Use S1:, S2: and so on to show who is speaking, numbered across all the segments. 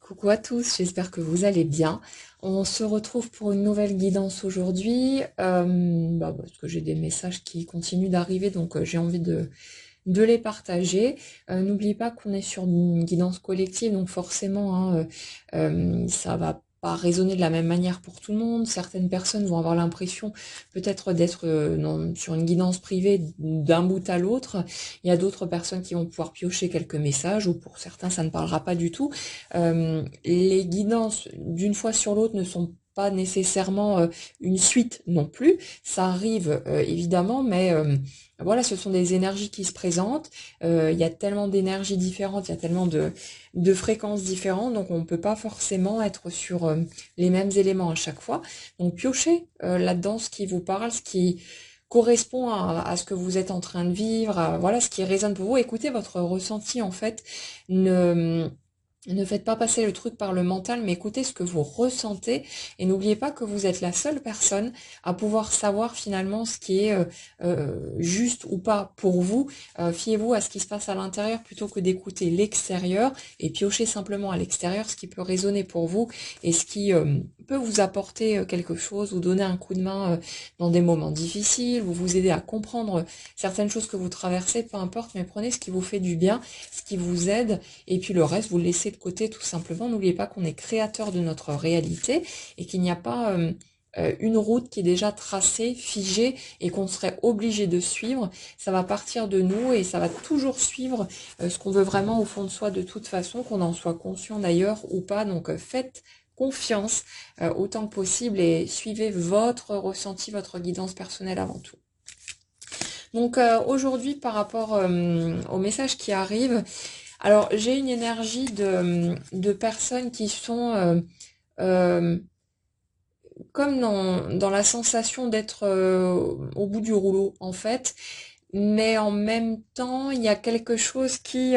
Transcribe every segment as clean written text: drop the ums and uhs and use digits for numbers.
S1: Coucou à tous, j'espère que vous allez bien. On se retrouve pour une nouvelle guidance aujourd'hui, parce que j'ai des messages qui continuent d'arriver, donc j'ai envie de les partager. N'oubliez pas qu'on est sur une guidance collective, donc forcément, ça va pas résonner de la même manière pour tout le monde. Certaines personnes vont avoir l'impression peut-être d'être sur une guidance privée d'un bout à l'autre. Il y a d'autres personnes qui vont pouvoir piocher quelques messages, ou pour certains, ça ne parlera pas du tout. Les guidances, d'une fois sur l'autre, ne sont pas nécessairement une suite non plus. Ça arrive évidemment, mais voilà, ce sont des énergies qui se présentent. Il y a tellement d'énergies différentes, il y a tellement de fréquences différentes, donc on ne peut pas forcément être sur les mêmes éléments à chaque fois. Donc piochez là-dedans ce qui vous parle, ce qui correspond à ce que vous êtes en train de vivre, voilà, ce qui résonne pour vous. Écoutez votre ressenti en fait. Ne faites pas passer le truc par le mental, mais écoutez ce que vous ressentez et n'oubliez pas que vous êtes la seule personne à pouvoir savoir finalement ce qui est juste ou pas pour vous. Fiez-vous à ce qui se passe à l'intérieur plutôt que d'écouter l'extérieur et piochez simplement à l'extérieur ce qui peut résonner pour vous et ce qui peut vous apporter quelque chose, vous donner un coup de main dans des moments difficiles, vous aider à comprendre certaines choses que vous traversez, peu importe, mais prenez ce qui vous fait du bien, ce qui vous aide et puis le reste, vous le laissez de côté tout simplement. N'oubliez pas qu'on est créateur de notre réalité et qu'il n'y a pas une route qui est déjà tracée, figée et qu'on serait obligé de suivre. Ça va partir de nous et ça va toujours suivre ce qu'on veut vraiment au fond de soi de toute façon, qu'on en soit conscient d'ailleurs ou pas. Donc faites confiance autant que possible et suivez votre ressenti, votre guidance personnelle avant tout. Donc aujourd'hui, par rapport au message qui arrive, alors j'ai une énergie de personnes qui sont euh, comme dans la sensation d'être au bout du rouleau en fait, mais en même temps il y a quelque chose qui,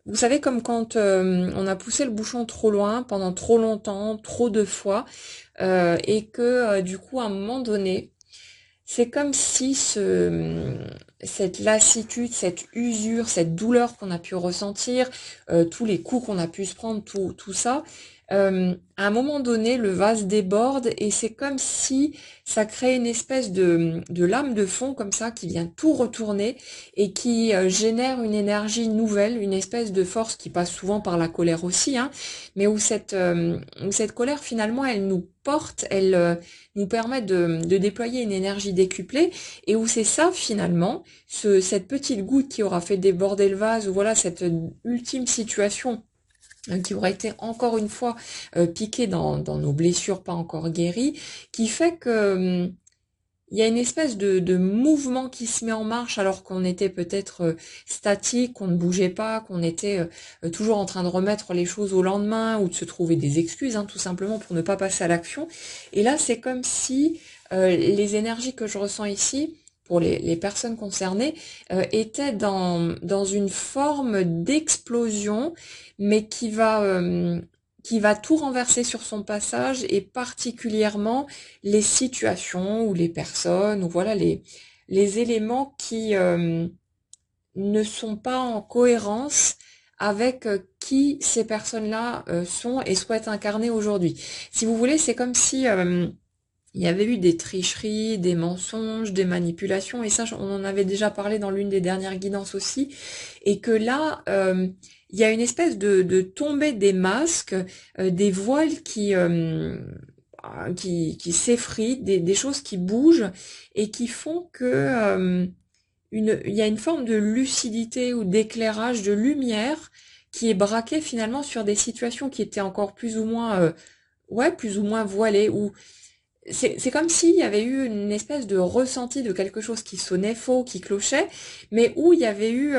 S1: vous savez, comme quand on a poussé le bouchon trop loin pendant trop longtemps, trop de fois, et que du coup à un moment donné, c'est comme si cette lassitude, cette usure, cette douleur qu'on a pu ressentir, tous les coups qu'on a pu se prendre, tout ça, à un moment donné, le vase déborde et c'est comme si ça crée une espèce de lame de fond comme ça qui vient tout retourner et qui génère une énergie nouvelle, une espèce de force qui passe souvent par la colère aussi, hein, mais où cette colère finalement elle nous porte, elle nous permet de déployer une énergie décuplée et où c'est ça finalement, cette petite goutte qui aura fait déborder le vase ou voilà cette ultime situation qui aura été encore une fois piquée dans nos blessures pas encore guéries, qui fait que il y a une espèce de mouvement qui se met en marche alors qu'on était peut-être statique, qu'on ne bougeait pas, qu'on était toujours en train de remettre les choses au lendemain ou de se trouver des excuses, hein, tout simplement pour ne pas passer à l'action. Et là, c'est comme si les énergies que je ressens ici, pour les personnes concernées, étaient dans une forme d'explosion, mais qui va tout renverser sur son passage et particulièrement les situations ou les personnes ou voilà les éléments qui ne sont pas en cohérence avec qui ces personnes-là sont et souhaitent incarner aujourd'hui. Si vous voulez, c'est comme si il y avait eu des tricheries, des mensonges, des manipulations, et ça, on en avait déjà parlé dans l'une des dernières guidances aussi, et que là, il y a une espèce de tombée des masques, des voiles qui s'effritent, des choses qui bougent, et qui font que il y a une forme de lucidité ou d'éclairage, de lumière, qui est braquée finalement sur des situations qui étaient encore plus ou moins, ouais, plus ou moins voilées, ou c'est comme s'il y avait eu une espèce de ressenti de quelque chose qui sonnait faux, qui clochait, mais où il y avait eu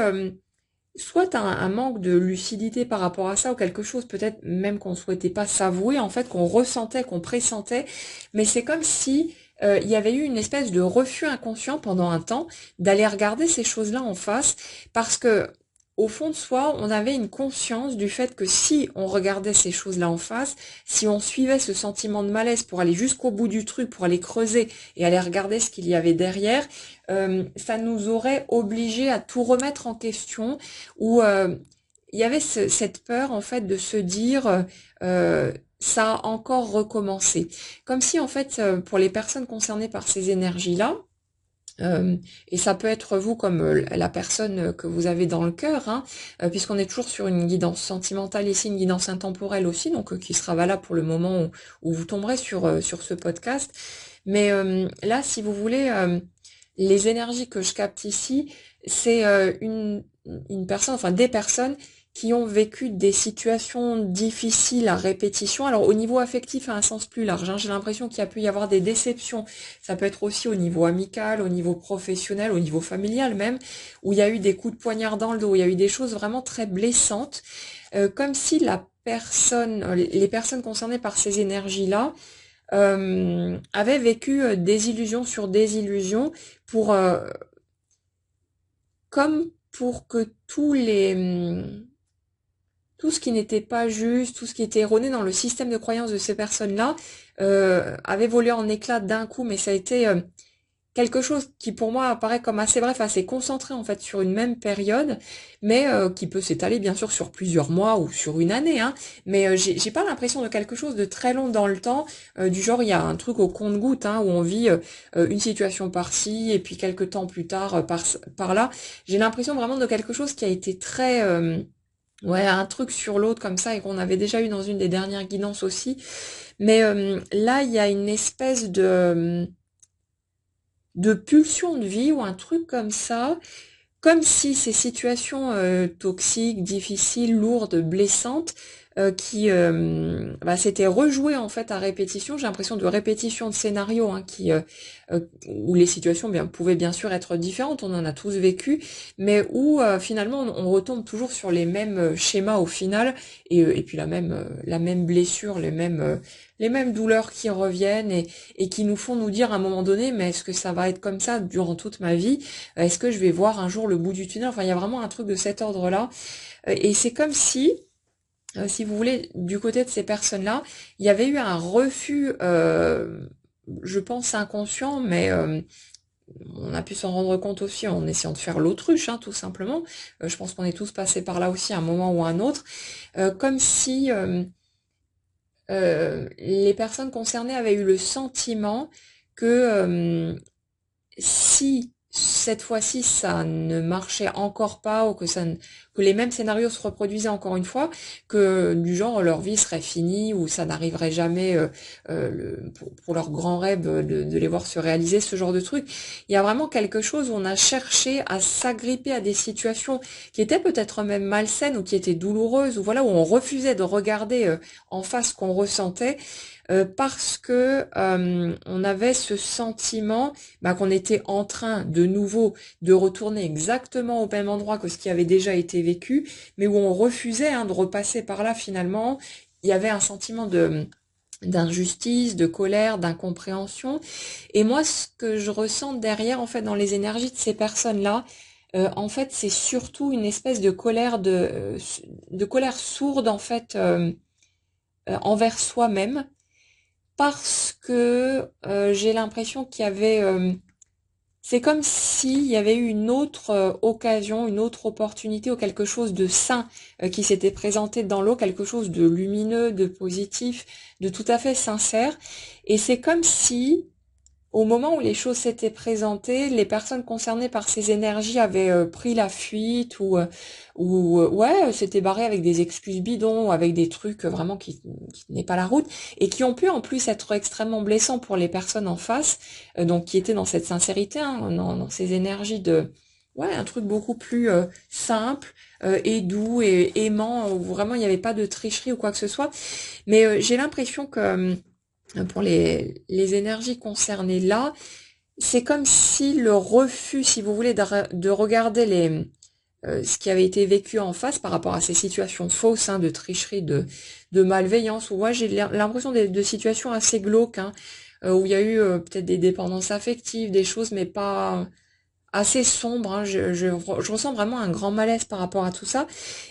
S1: soit un manque de lucidité par rapport à ça, ou quelque chose peut-être même qu'on souhaitait pas s'avouer, en fait, qu'on ressentait, qu'on pressentait, mais c'est comme si il y avait eu une espèce de refus inconscient pendant un temps d'aller regarder ces choses-là en face, parce que au fond de soi, on avait une conscience du fait que si on regardait ces choses-là en face, si on suivait ce sentiment de malaise pour aller jusqu'au bout du truc, pour aller creuser et aller regarder ce qu'il y avait derrière, ça nous aurait obligés à tout remettre en question ou il y avait cette peur en fait de se dire ça a encore recommencé. Comme si en fait pour les personnes concernées par ces énergies-là, et ça peut être vous comme la personne que vous avez dans le cœur, hein, puisqu'on est toujours sur une guidance sentimentale ici, une guidance intemporelle aussi, donc qui sera valable pour le moment où vous tomberez sur ce podcast. Mais là, si vous voulez, les énergies que je capte ici, c'est une personne, enfin des personnes qui ont vécu des situations difficiles à répétition. Alors au niveau affectif, à un sens plus large, hein, j'ai l'impression qu'il y a pu y avoir des déceptions. Ça peut être aussi au niveau amical, au niveau professionnel, au niveau familial même, où il y a eu des coups de poignard dans le dos, où il y a eu des choses vraiment très blessantes, comme si la personne, les personnes concernées par ces énergies-là, avaient vécu des illusions sur des illusions pour comme pour que tout ce qui n'était pas juste, tout ce qui était erroné dans le système de croyance de ces personnes-là avait volé en éclats d'un coup, mais ça a été quelque chose qui pour moi apparaît comme assez bref, assez concentré en fait sur une même période, mais qui peut s'étaler bien sûr sur plusieurs mois ou sur une année, hein, mais j'ai pas l'impression de quelque chose de très long dans le temps, du genre il y a un truc au compte-gouttes, hein, où on vit une situation par-ci et puis quelques temps plus tard par là. J'ai l'impression vraiment de quelque chose qui a été très ouais, un truc sur l'autre comme ça et qu'on avait déjà eu dans une des dernières guidances aussi. Mais là, il y a une espèce de pulsion de vie ou un truc comme ça, comme si ces situations toxiques, difficiles, lourdes, blessantes, qui s'étaient rejouées en fait à répétition. J'ai l'impression de répétition de scénarios hein, où les situations pouvaient bien sûr être différentes, on en a tous vécu, mais où finalement on retombe toujours sur les mêmes schémas au final, et puis la même blessure, les mêmes douleurs qui reviennent et qui nous font nous dire à un moment donné, mais est-ce que ça va être comme ça durant toute ma vie? Est-ce que je vais voir un jour le bout du tunnel? Enfin, il y a vraiment un truc de cet ordre-là. Et c'est comme si vous voulez, du côté de ces personnes-là, il y avait eu un refus, je pense inconscient, mais on a pu s'en rendre compte aussi en essayant de faire l'autruche, hein, tout simplement. Je pense qu'on est tous passés par là aussi à un moment ou à un autre. Comme si les personnes concernées avaient eu le sentiment que si cette fois-ci ça ne marchait encore pas ou que les mêmes scénarios se reproduisaient encore une fois, que du genre leur vie serait finie ou ça n'arriverait jamais pour leur grand rêve de les voir se réaliser, ce genre de truc. Il y a vraiment quelque chose où on a cherché à s'agripper à des situations qui étaient peut-être même malsaines ou qui étaient douloureuses, ou voilà, où on refusait de regarder en face ce qu'on ressentait, parce que on avait ce sentiment qu'on était en train de nouveau de retourner exactement au même endroit que ce qui avait déjà été vécu, mais où on refusait de repasser par là finalement. Il y avait un sentiment d'injustice, de colère, d'incompréhension. Et moi, ce que je ressens derrière, en fait, dans les énergies de ces personnes-là, en fait, c'est surtout une espèce de colère de colère sourde, en fait, envers soi-même, parce que j'ai l'impression qu'il y avait c'est comme s'il y avait eu une autre occasion, une autre opportunité ou quelque chose de sain qui s'était présenté dans l'eau, quelque chose de lumineux, de positif, de tout à fait sincère. Et c'est comme si, au moment où les choses s'étaient présentées, les personnes concernées par ces énergies avaient pris la fuite ou s'étaient barrées avec des excuses bidons ou avec des trucs vraiment qui tenaient pas la route et qui ont pu en plus être extrêmement blessants pour les personnes en face, donc qui étaient dans cette sincérité, hein, dans ces énergies de un truc beaucoup plus simple et doux et aimant, où vraiment il n'y avait pas de tricherie ou quoi que ce soit. Mais j'ai l'impression que pour les énergies concernées là, c'est comme si le refus, si vous voulez, de regarder ce qui avait été vécu en face par rapport à ces situations fausses, hein, de tricherie, de malveillance, où j'ai l'impression de situations assez glauques, hein, où il y a eu peut-être des dépendances affectives, des choses, mais pas assez sombres, hein. Je ressens vraiment un grand malaise par rapport à tout ça.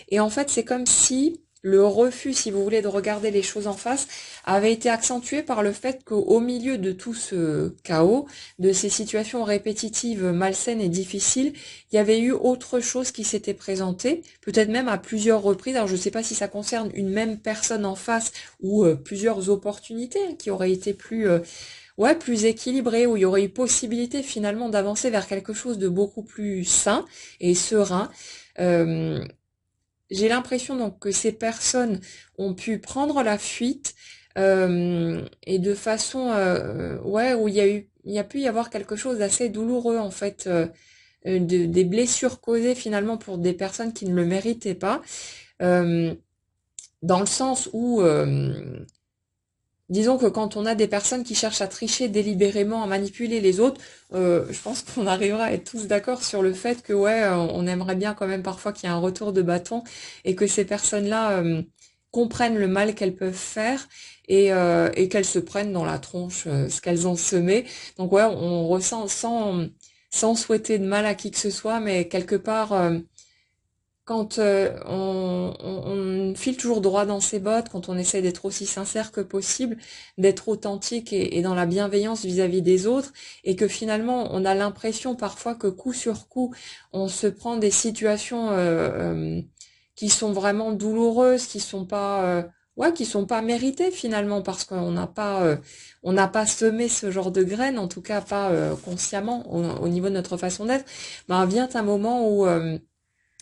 S1: Et en fait, c'est comme si le refus, si vous voulez, de regarder les choses en face, avait été accentué par le fait qu'au milieu de tout ce chaos, de ces situations répétitives, malsaines et difficiles, il y avait eu autre chose qui s'était présenté, peut-être même à plusieurs reprises. Alors je ne sais pas si ça concerne une même personne en face ou plusieurs opportunités qui auraient été plus équilibrées, où il y aurait eu possibilité finalement d'avancer vers quelque chose de beaucoup plus sain et serein. Euh, j'ai l'impression donc que ces personnes ont pu prendre la fuite et de façon où il y a pu y avoir quelque chose d'assez douloureux en fait, des blessures causées finalement pour des personnes qui ne le méritaient pas, euh, dans le sens où disons que quand on a des personnes qui cherchent à tricher délibérément, à manipuler les autres, je pense qu'on arrivera à être tous d'accord sur le fait que ouais, on aimerait bien quand même parfois qu'il y ait un retour de bâton et que ces personnes-là comprennent le mal qu'elles peuvent faire et qu'elles se prennent dans la tronche ce qu'elles ont semé. Donc ouais, on ressent sans souhaiter de mal à qui que ce soit, mais quelque part quand on file toujours droit dans ses bottes, quand on essaie d'être aussi sincère que possible, d'être authentique et dans la bienveillance vis-à-vis des autres, et que finalement on a l'impression parfois que coup sur coup, on se prend des situations qui sont vraiment douloureuses, qui sont pas méritées finalement, parce on n'a pas semé ce genre de graines, en tout cas pas consciemment au niveau de notre façon d'être. Ben vient un moment où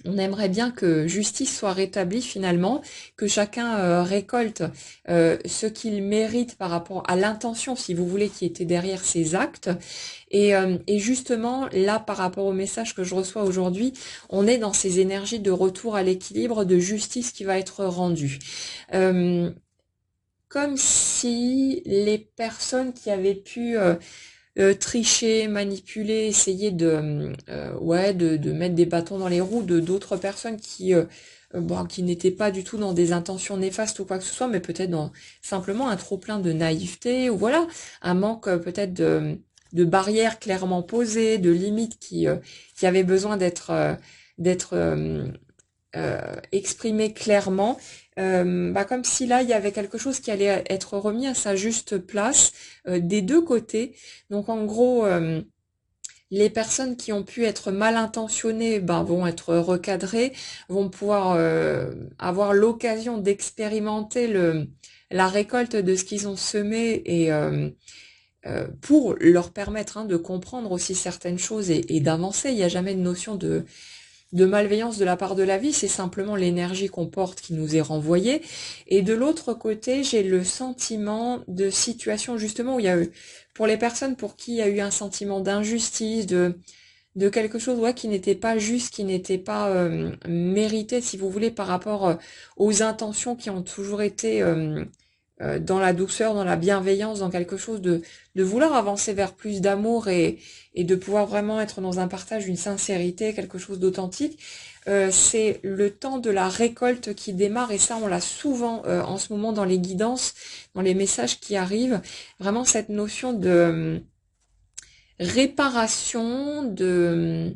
S1: on aimerait bien que justice soit rétablie finalement, que chacun récolte ce qu'il mérite par rapport à l'intention, si vous voulez, qui était derrière ces actes. Et justement, là, par rapport au message que je reçois aujourd'hui, on est dans ces énergies de retour à l'équilibre, de justice qui va être rendue. Euh, Comme si les personnes qui avaient pu tricher, manipuler, essayer de mettre des bâtons dans les roues de d'autres personnes qui n'étaient pas du tout dans des intentions néfastes ou quoi que ce soit, mais peut-être dans simplement un trop-plein de naïveté, ou voilà, un manque peut-être de barrières clairement posées, de limites qui avaient besoin d'être exprimées clairement, comme si là il y avait quelque chose qui allait être remis à sa juste place des deux côtés. Donc en gros, les personnes qui ont pu être mal intentionnées vont être recadrées, vont pouvoir avoir l'occasion d'expérimenter la récolte de ce qu'ils ont semé et pour leur permettre de comprendre aussi certaines choses et d'avancer. Il n'y a jamais de notion de malveillance de la part de la vie, c'est simplement l'énergie qu'on porte qui nous est renvoyée. Et de l'autre côté, j'ai le sentiment de situation justement où il y a eu, pour les personnes pour qui il y a eu un sentiment d'injustice, de quelque chose qui n'était pas juste, qui n'était pas mérité, si vous voulez, par rapport aux intentions qui ont toujours été dans la douceur, dans la bienveillance, dans quelque chose de vouloir avancer vers plus d'amour et de pouvoir vraiment être dans un partage, une sincérité, quelque chose d'authentique. C'est le temps de la récolte qui démarre et ça on l'a souvent en ce moment dans les guidances, dans les messages qui arrivent, vraiment cette notion de réparation, de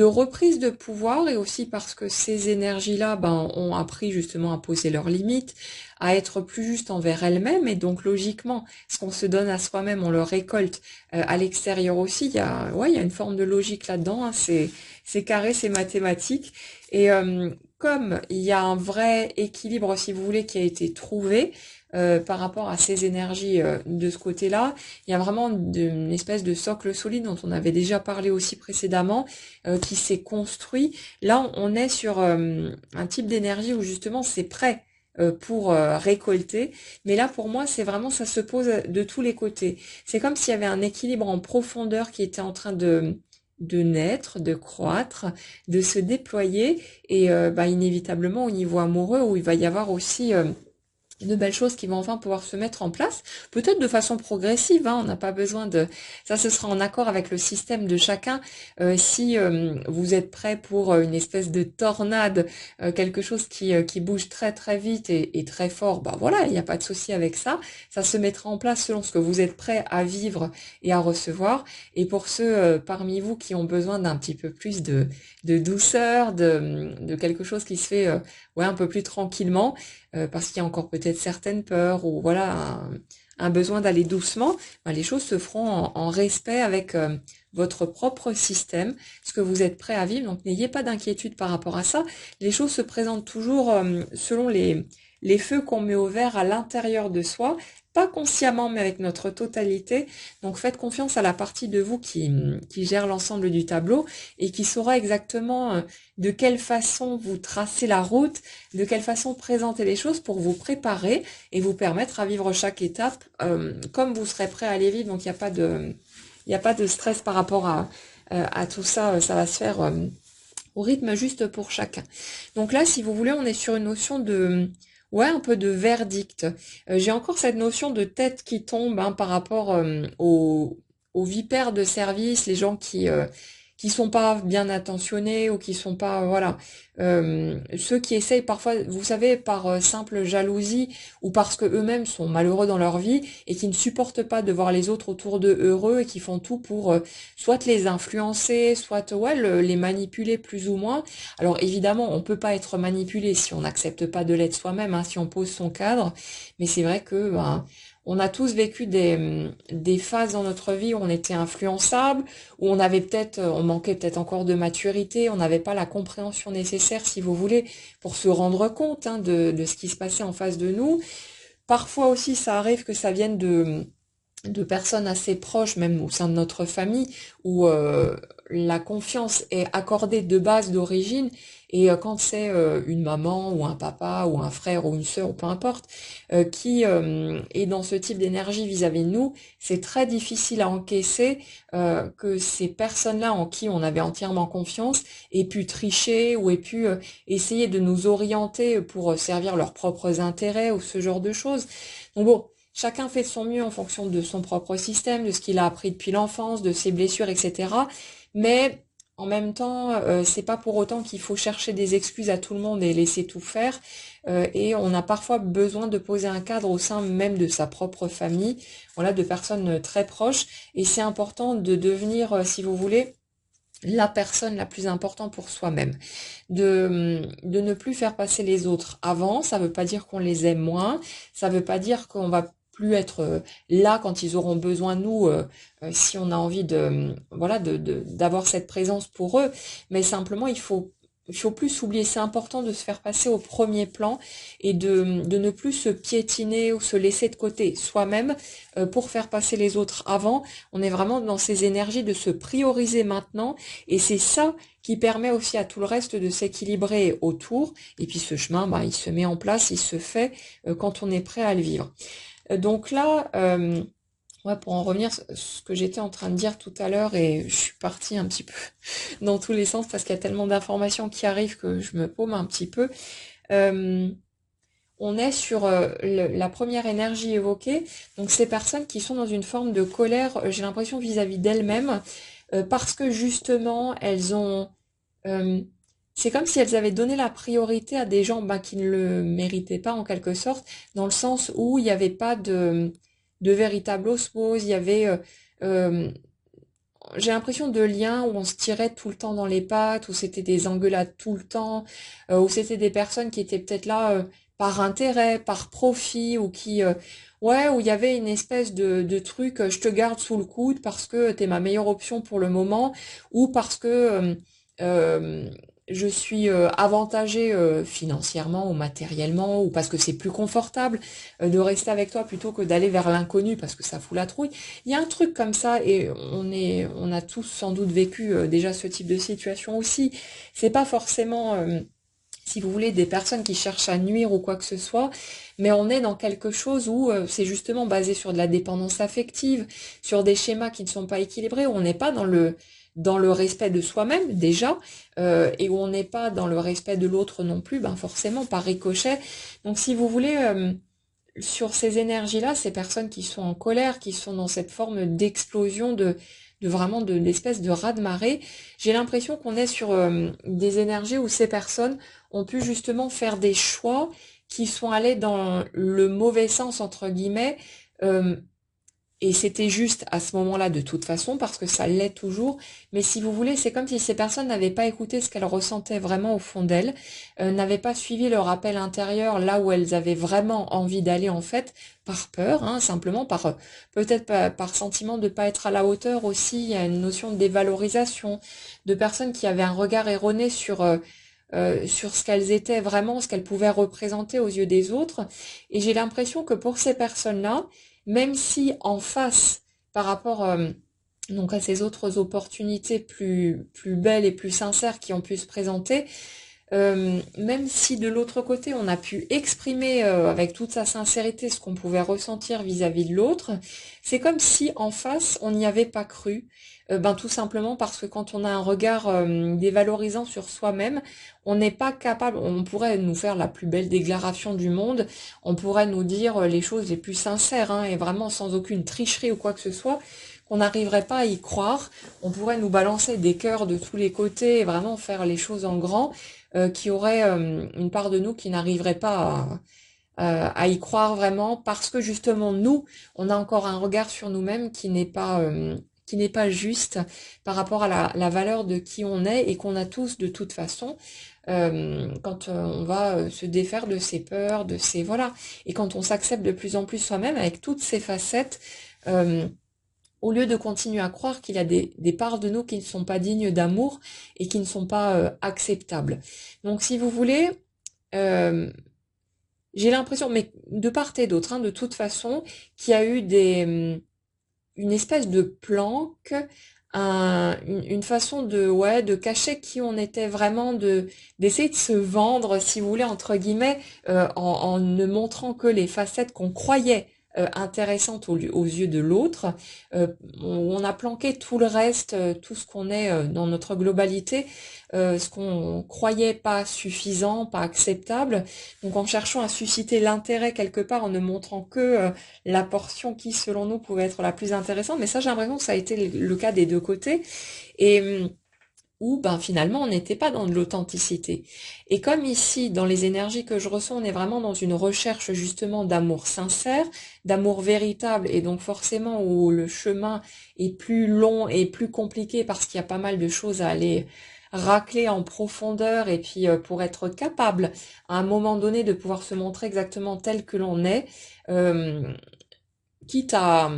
S1: reprise de pouvoir et aussi parce que ces énergies-là ont appris justement à poser leurs limites, à être plus juste envers elles-mêmes et donc logiquement ce qu'on se donne à soi-même on le récolte à l'extérieur aussi. Il y a une forme de logique là-dedans, hein, c'est carré, c'est mathématique et comme il y a un vrai équilibre si vous voulez qui a été trouvé par rapport à ces énergies de ce côté-là, il y a vraiment une espèce de socle solide dont on avait déjà parlé aussi précédemment qui s'est construit. Là, on est sur un type d'énergie où justement c'est prêt pour récolter. Mais là, pour moi, c'est vraiment, ça se pose de tous les côtés. C'est comme s'il y avait un équilibre en profondeur qui était en train de naître, de croître, de se déployer et inévitablement au niveau amoureux où il va y avoir aussi de belles choses qui vont enfin pouvoir se mettre en place, peut-être de façon progressive, hein, on n'a pas besoin de... Ça, ce sera en accord avec le système de chacun. Si vous êtes prêt pour une espèce de tornade, quelque chose qui bouge très très vite et très fort, voilà, il n'y a pas de souci avec ça. Ça se mettra en place selon ce que vous êtes prêt à vivre et à recevoir. Et pour ceux parmi vous qui ont besoin d'un petit peu plus de douceur, de quelque chose qui se fait ouais, un peu plus tranquillement, parce qu'il y a encore peut-être certaines peurs ou voilà un besoin d'aller doucement, ben, les choses se feront en respect avec votre propre système, ce que vous êtes prêt à vivre. Donc n'ayez pas d'inquiétude par rapport à ça. Les choses se présentent toujours selon les feux qu'on met au vert à l'intérieur de soi, pas consciemment mais avec notre totalité. Donc faites confiance à la partie de vous qui gère l'ensemble du tableau et qui saura exactement de quelle façon vous tracez la route, de quelle façon présenter les choses pour vous préparer et vous permettre à vivre chaque étape comme vous serez prêt à les vivre. Donc il n'y a pas de stress par rapport à tout ça, ça va se faire au rythme juste pour chacun. Donc là, si vous voulez, on est sur une notion de, ouais, un peu de verdict. J'ai encore cette notion de tête qui tombe hein, par rapport aux vipères de service, les gens qui sont pas bien attentionnés ou qui sont pas, voilà, ceux qui essayent parfois, vous savez, par simple jalousie ou parce que eux-mêmes sont malheureux dans leur vie et qui ne supportent pas de voir les autres autour d'eux heureux et qui font tout pour soit les influencer, soit ouais, les manipuler plus ou moins. Alors évidemment, on peut pas être manipulé si on n'accepte pas de l'être soi-même, hein, si on pose son cadre, mais c'est vrai que ben, on a tous vécu des phases dans notre vie où on était influençable, où on avait peut-être, on manquait peut-être encore de maturité, on n'avait pas la compréhension nécessaire, si vous voulez, pour se rendre compte hein, de ce qui se passait en face de nous. Parfois aussi, ça arrive que ça vienne de personnes assez proches, même au sein de notre famille, où la confiance est accordée de base d'origine, et quand c'est une maman ou un papa ou un frère ou une sœur ou peu importe, qui est dans ce type d'énergie vis-à-vis de nous, c'est très difficile à encaisser que ces personnes-là en qui on avait entièrement confiance aient pu tricher ou aient pu essayer de nous orienter pour servir leurs propres intérêts ou ce genre de choses. Donc bon, chacun fait de son mieux en fonction de son propre système, de ce qu'il a appris depuis l'enfance, de ses blessures, etc. Mais en même temps, c'est pas pour autant qu'il faut chercher des excuses à tout le monde et laisser tout faire. Et on a parfois besoin de poser un cadre au sein même de sa propre famille, voilà, de personnes très proches. Et c'est important de devenir, si vous voulez, la personne la plus importante pour soi-même. De ne plus faire passer les autres avant, ça veut pas dire qu'on les aime moins, ça veut pas dire qu'on va plus être là quand ils auront besoin de nous, si on a envie de, voilà, d'avoir cette présence pour eux, mais simplement il faut plus s'oublier, c'est important de se faire passer au premier plan et de ne plus se piétiner ou se laisser de côté soi-même pour faire passer les autres avant. On est vraiment dans ces énergies de se prioriser maintenant et c'est ça qui permet aussi à tout le reste de s'équilibrer autour. Et puis ce chemin, bah, il se met en place, il se fait quand on est prêt à le vivre. Donc là, ouais, pour en revenir, ce que j'étais en train de dire tout à l'heure, et je suis partie un petit peu dans tous les sens parce qu'il y a tellement d'informations qui arrivent que je me paume un petit peu. Euh, on est sur la première énergie évoquée, donc ces personnes qui sont dans une forme de colère, j'ai l'impression vis-à-vis d'elles-mêmes, parce que justement, elles ont... euh, c'est comme si elles avaient donné la priorité à des gens bah, qui ne le méritaient pas en quelque sorte, dans le sens où il n'y avait pas de véritable osmose, il y avait... euh, j'ai l'impression de liens où on se tirait tout le temps dans les pattes, où c'était des engueulades tout le temps, où c'était des personnes qui étaient peut-être là par intérêt, par profit, ou qui, ouais, où il y avait une espèce de truc, je te garde sous le coude parce que t'es ma meilleure option pour le moment, ou parce que euh, je suis avantagée financièrement ou matériellement, ou parce que c'est plus confortable de rester avec toi plutôt que d'aller vers l'inconnu parce que ça fout la trouille. Il y a un truc comme ça et on a tous sans doute vécu déjà ce type de situation aussi. C'est pas forcément, si vous voulez, des personnes qui cherchent à nuire ou quoi que ce soit, mais on est dans quelque chose où c'est justement basé sur de la dépendance affective, sur des schémas qui ne sont pas équilibrés, où on n'est pas dans le respect de soi-même déjà, et où on n'est pas dans le respect de l'autre non plus, ben forcément par ricochet. Donc si vous voulez, sur ces énergies-là, ces personnes qui sont en colère, qui sont dans cette forme d'explosion, de vraiment de l'espèce de raz-de-marée, j'ai l'impression qu'on est sur des énergies où ces personnes ont pu justement faire des choix qui sont allés dans le mauvais sens, entre guillemets, euh, Et c'était juste à ce moment-là de toute façon, parce que ça l'est toujours. Mais si vous voulez, c'est comme si ces personnes n'avaient pas écouté ce qu'elles ressentaient vraiment au fond d'elles, n'avaient pas suivi leur appel intérieur là où elles avaient vraiment envie d'aller en fait, par peur, hein, simplement par peut-être par sentiment de pas être à la hauteur aussi. Il y a une notion de dévalorisation, de personnes qui avaient un regard erroné sur ce qu'elles étaient vraiment, ce qu'elles pouvaient représenter aux yeux des autres. Et j'ai l'impression que pour ces personnes-là, même si en face, par rapport donc à ces autres opportunités plus belles et plus sincères qui ont pu se présenter, même si de l'autre côté on a pu exprimer avec toute sa sincérité ce qu'on pouvait ressentir vis-à-vis de l'autre, c'est comme si en face on n'y avait pas cru. Ben tout simplement parce que quand on a un regard dévalorisant sur soi-même, on n'est pas capable, on pourrait nous faire la plus belle déclaration du monde, on pourrait nous dire les choses les plus sincères, hein, et vraiment sans aucune tricherie ou quoi que ce soit, qu'on n'arriverait pas à y croire, on pourrait nous balancer des cœurs de tous les côtés et vraiment faire les choses en grand, qui aurait une part de nous qui n'arriverait pas à y croire vraiment, parce que justement nous, on a encore un regard sur nous-mêmes qui n'est pas juste par rapport à la valeur de qui on est et qu'on a tous de toute façon. Quand on va se défaire de ses peurs, de ses voilà, et quand on s'accepte de plus en plus soi-même avec toutes ses facettes. Au lieu de continuer à croire qu'il y a des parts de nous qui ne sont pas dignes d'amour et qui ne sont pas acceptables. Donc si vous voulez, euh, j'ai l'impression, mais de part et d'autre, hein, de toute façon, qu'il y a eu une espèce de planque, une façon de cacher qui on était vraiment, d'essayer de se vendre, si vous voulez, entre guillemets, en ne montrant que les facettes qu'on croyait intéressante aux yeux de l'autre. On a planqué tout le reste, tout ce qu'on est dans notre globalité, ce qu'on croyait pas suffisant, pas acceptable. Donc en cherchant à susciter l'intérêt quelque part, en ne montrant que la portion qui, selon nous, pouvait être la plus intéressante. Mais ça, j'ai l'impression que ça a été le cas des deux côtés. Et où ben finalement on n'était pas dans de l'authenticité. Et comme ici, dans les énergies que je ressens, on est vraiment dans une recherche justement d'amour sincère, d'amour véritable, et donc forcément où le chemin est plus long et plus compliqué parce qu'il y a pas mal de choses à aller racler en profondeur, et puis pour être capable à un moment donné de pouvoir se montrer exactement tel que l'on est, euh, quitte à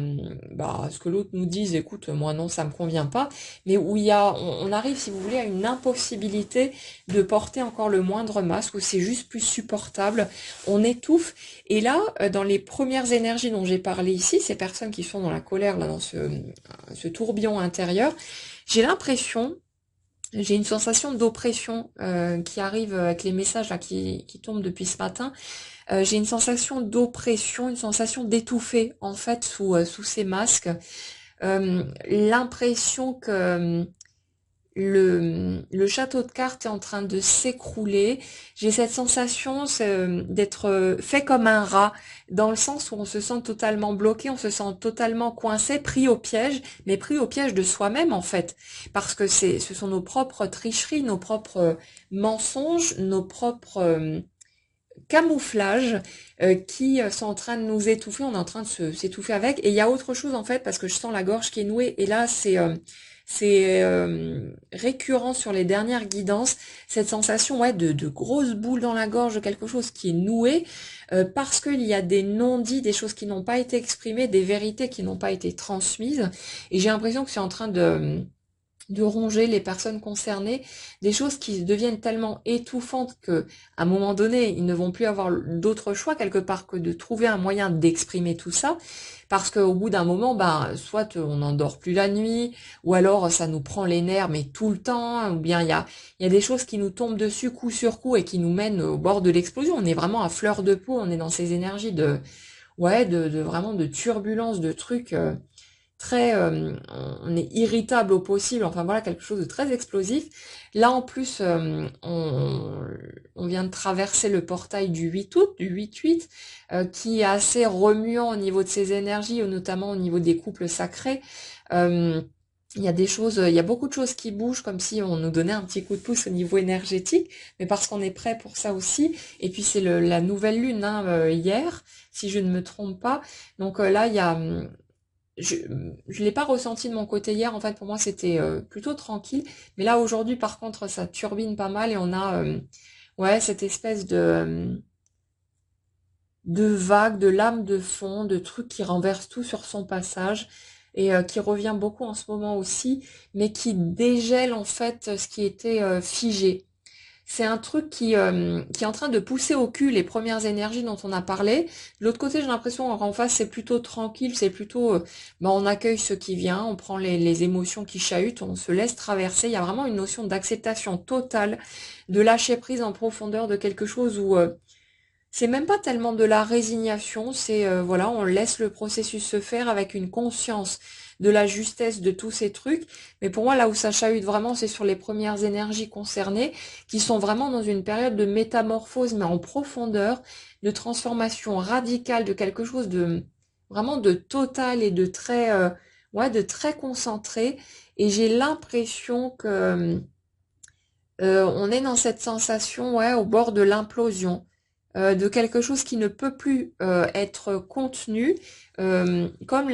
S1: ce que l'autre nous dise, écoute, moi non, ça me convient pas, mais où il y a, on arrive, si vous voulez, à une impossibilité de porter encore le moindre masque, où c'est juste plus supportable, on étouffe. Et là, dans les premières énergies dont j'ai parlé ici, ces personnes qui sont dans la colère, là, dans ce tourbillon intérieur, j'ai l'impression, j'ai une sensation d'oppression qui arrive avec les messages là qui tombent depuis ce matin. J'ai une sensation d'oppression, une sensation d'étouffer en fait sous ces masques. L'impression que le château de cartes est en train de s'écrouler. J'ai cette sensation d'être fait comme un rat, dans le sens où on se sent totalement bloqué, on se sent totalement coincé, pris au piège, mais pris au piège de soi-même en fait, parce que ce sont nos propres tricheries, nos propres mensonges, nos propres camouflages qui sont en train de nous étouffer, on est en train de s'étouffer avec. Et il y a autre chose en fait, parce que je sens la gorge qui est nouée, et là c'est récurrent sur les dernières guidances, cette sensation ouais de grosses boules dans la gorge, de quelque chose qui est noué, parce qu'il y a des non-dits, des choses qui n'ont pas été exprimées, des vérités qui n'ont pas été transmises, et j'ai l'impression que c'est en train de ronger les personnes concernées, des choses qui deviennent tellement étouffantes que, à un moment donné, ils ne vont plus avoir d'autre choix quelque part que de trouver un moyen d'exprimer tout ça, parce qu'au bout d'un moment, ben, soit on n'endort plus la nuit, ou alors ça nous prend les nerfs, mais tout le temps, ou bien il y a des choses qui nous tombent dessus coup sur coup et qui nous mènent au bord de l'explosion. On est vraiment à fleur de peau, on est dans ces énergies de vraiment de turbulence, de trucs très, on est irritable au possible, enfin voilà, quelque chose de très explosif. Là en plus, on vient de traverser le portail du 8 août, du 8-8, qui est assez remuant au niveau de ses énergies, notamment au niveau des couples sacrés. Euh, il y a des choses, il y a beaucoup de choses qui bougent, comme si on nous donnait un petit coup de pouce au niveau énergétique, mais parce qu'on est prêt pour ça aussi. Et puis c'est la nouvelle lune, hein, hier, si je ne me trompe pas. Donc là, il y a je l'ai pas ressenti de mon côté hier. En fait, pour moi, c'était plutôt tranquille. Mais là, aujourd'hui, par contre, ça turbine pas mal et on a, ouais, cette espèce de vague, de lame de fond, de truc qui renverse tout sur son passage et qui revient beaucoup en ce moment aussi, mais qui dégèle en fait ce qui était figé. C'est un truc qui est en train de pousser au cul les premières énergies dont on a parlé. De l'autre côté, j'ai l'impression en face, c'est plutôt tranquille, c'est plutôt, on accueille ce qui vient, on prend les émotions qui chahutent, on se laisse traverser. Il y a vraiment une notion d'acceptation totale, de lâcher prise en profondeur de quelque chose où c'est même pas tellement de la résignation, c'est voilà, on laisse le processus se faire avec une conscience de la justesse de tous ces trucs. Mais pour moi, là où ça chahute vraiment, c'est sur les premières énergies concernées, qui sont vraiment dans une période de métamorphose, mais en profondeur, de transformation radicale, de quelque chose de vraiment de total et de très, ouais, de très concentré. Et j'ai l'impression que on est dans cette sensation, ouais, au bord de l'implosion, de quelque chose qui ne peut plus être contenu, comme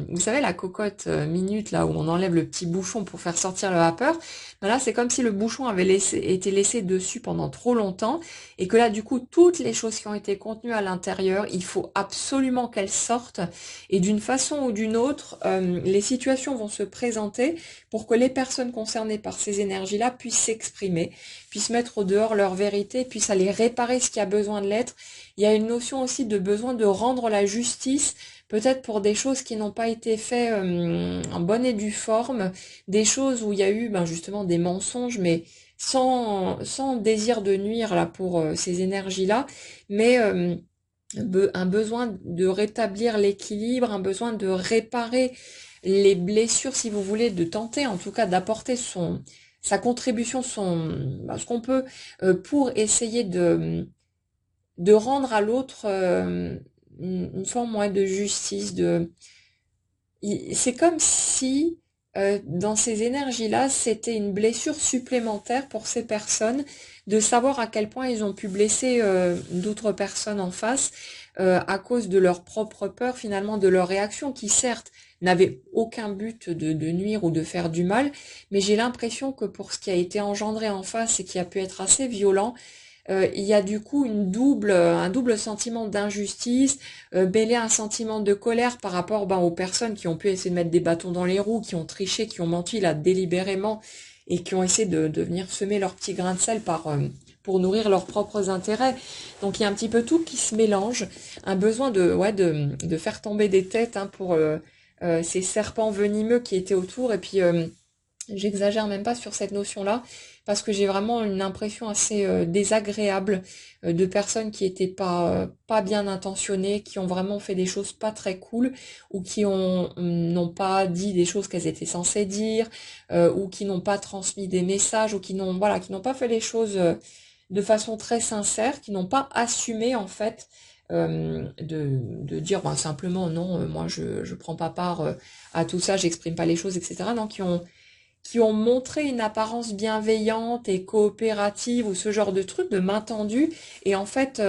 S1: vous savez, la cocotte minute là où on enlève le petit bouchon pour faire sortir la vapeur. Ben là, c'est comme si le bouchon avait été laissé dessus pendant trop longtemps et que là, du coup, toutes les choses qui ont été contenues à l'intérieur, il faut absolument qu'elles sortent. Et d'une façon ou d'une autre, les situations vont se présenter pour que les personnes concernées par ces énergies-là puissent s'exprimer, puissent mettre au dehors leur vérité, puissent aller réparer ce qui a besoin de l'être. Il y a une notion aussi de besoin de rendre la justice, peut-être pour des choses qui n'ont pas été faites en bonne et due forme, des choses où il y a eu justement des mensonges, mais sans désir de nuire là pour ces énergies-là, mais un besoin de rétablir l'équilibre, un besoin de réparer les blessures, si vous voulez, de tenter en tout cas d'apporter sa contribution, ce qu'on peut pour essayer de rendre à l'autre une forme de justice. C'est comme si dans ces énergies-là, c'était une blessure supplémentaire pour ces personnes de savoir à quel point ils ont pu blesser d'autres personnes en face à cause de leur propre peur, finalement, de leur réaction qui, certes, n'avait aucun but de nuire ou de faire du mal, mais j'ai l'impression que pour ce qui a été engendré en face et qui a pu être assez violent, il y a du coup un double sentiment d'injustice, mêlé à un sentiment de colère par rapport aux personnes qui ont pu essayer de mettre des bâtons dans les roues, qui ont triché, qui ont menti là délibérément et qui ont essayé de venir semer leur petit grain de sel pour nourrir leurs propres intérêts. Donc il y a un petit peu tout qui se mélange, un besoin de faire tomber des têtes pour ces serpents venimeux qui étaient autour. Et puis j'exagère même pas sur cette notion-là, parce que j'ai vraiment une impression assez désagréable de personnes qui étaient pas bien intentionnées, qui ont vraiment fait des choses pas très cool, ou qui n'ont pas dit des choses qu'elles étaient censées dire, ou qui n'ont pas transmis des messages, ou qui n'ont pas fait les choses de façon très sincère, qui n'ont pas assumé en fait de dire simplement non, moi je prends pas part à tout ça, j'exprime pas les choses, etc. Non, qui ont montré une apparence bienveillante et coopérative ou ce genre de truc, de main tendue. Et en fait,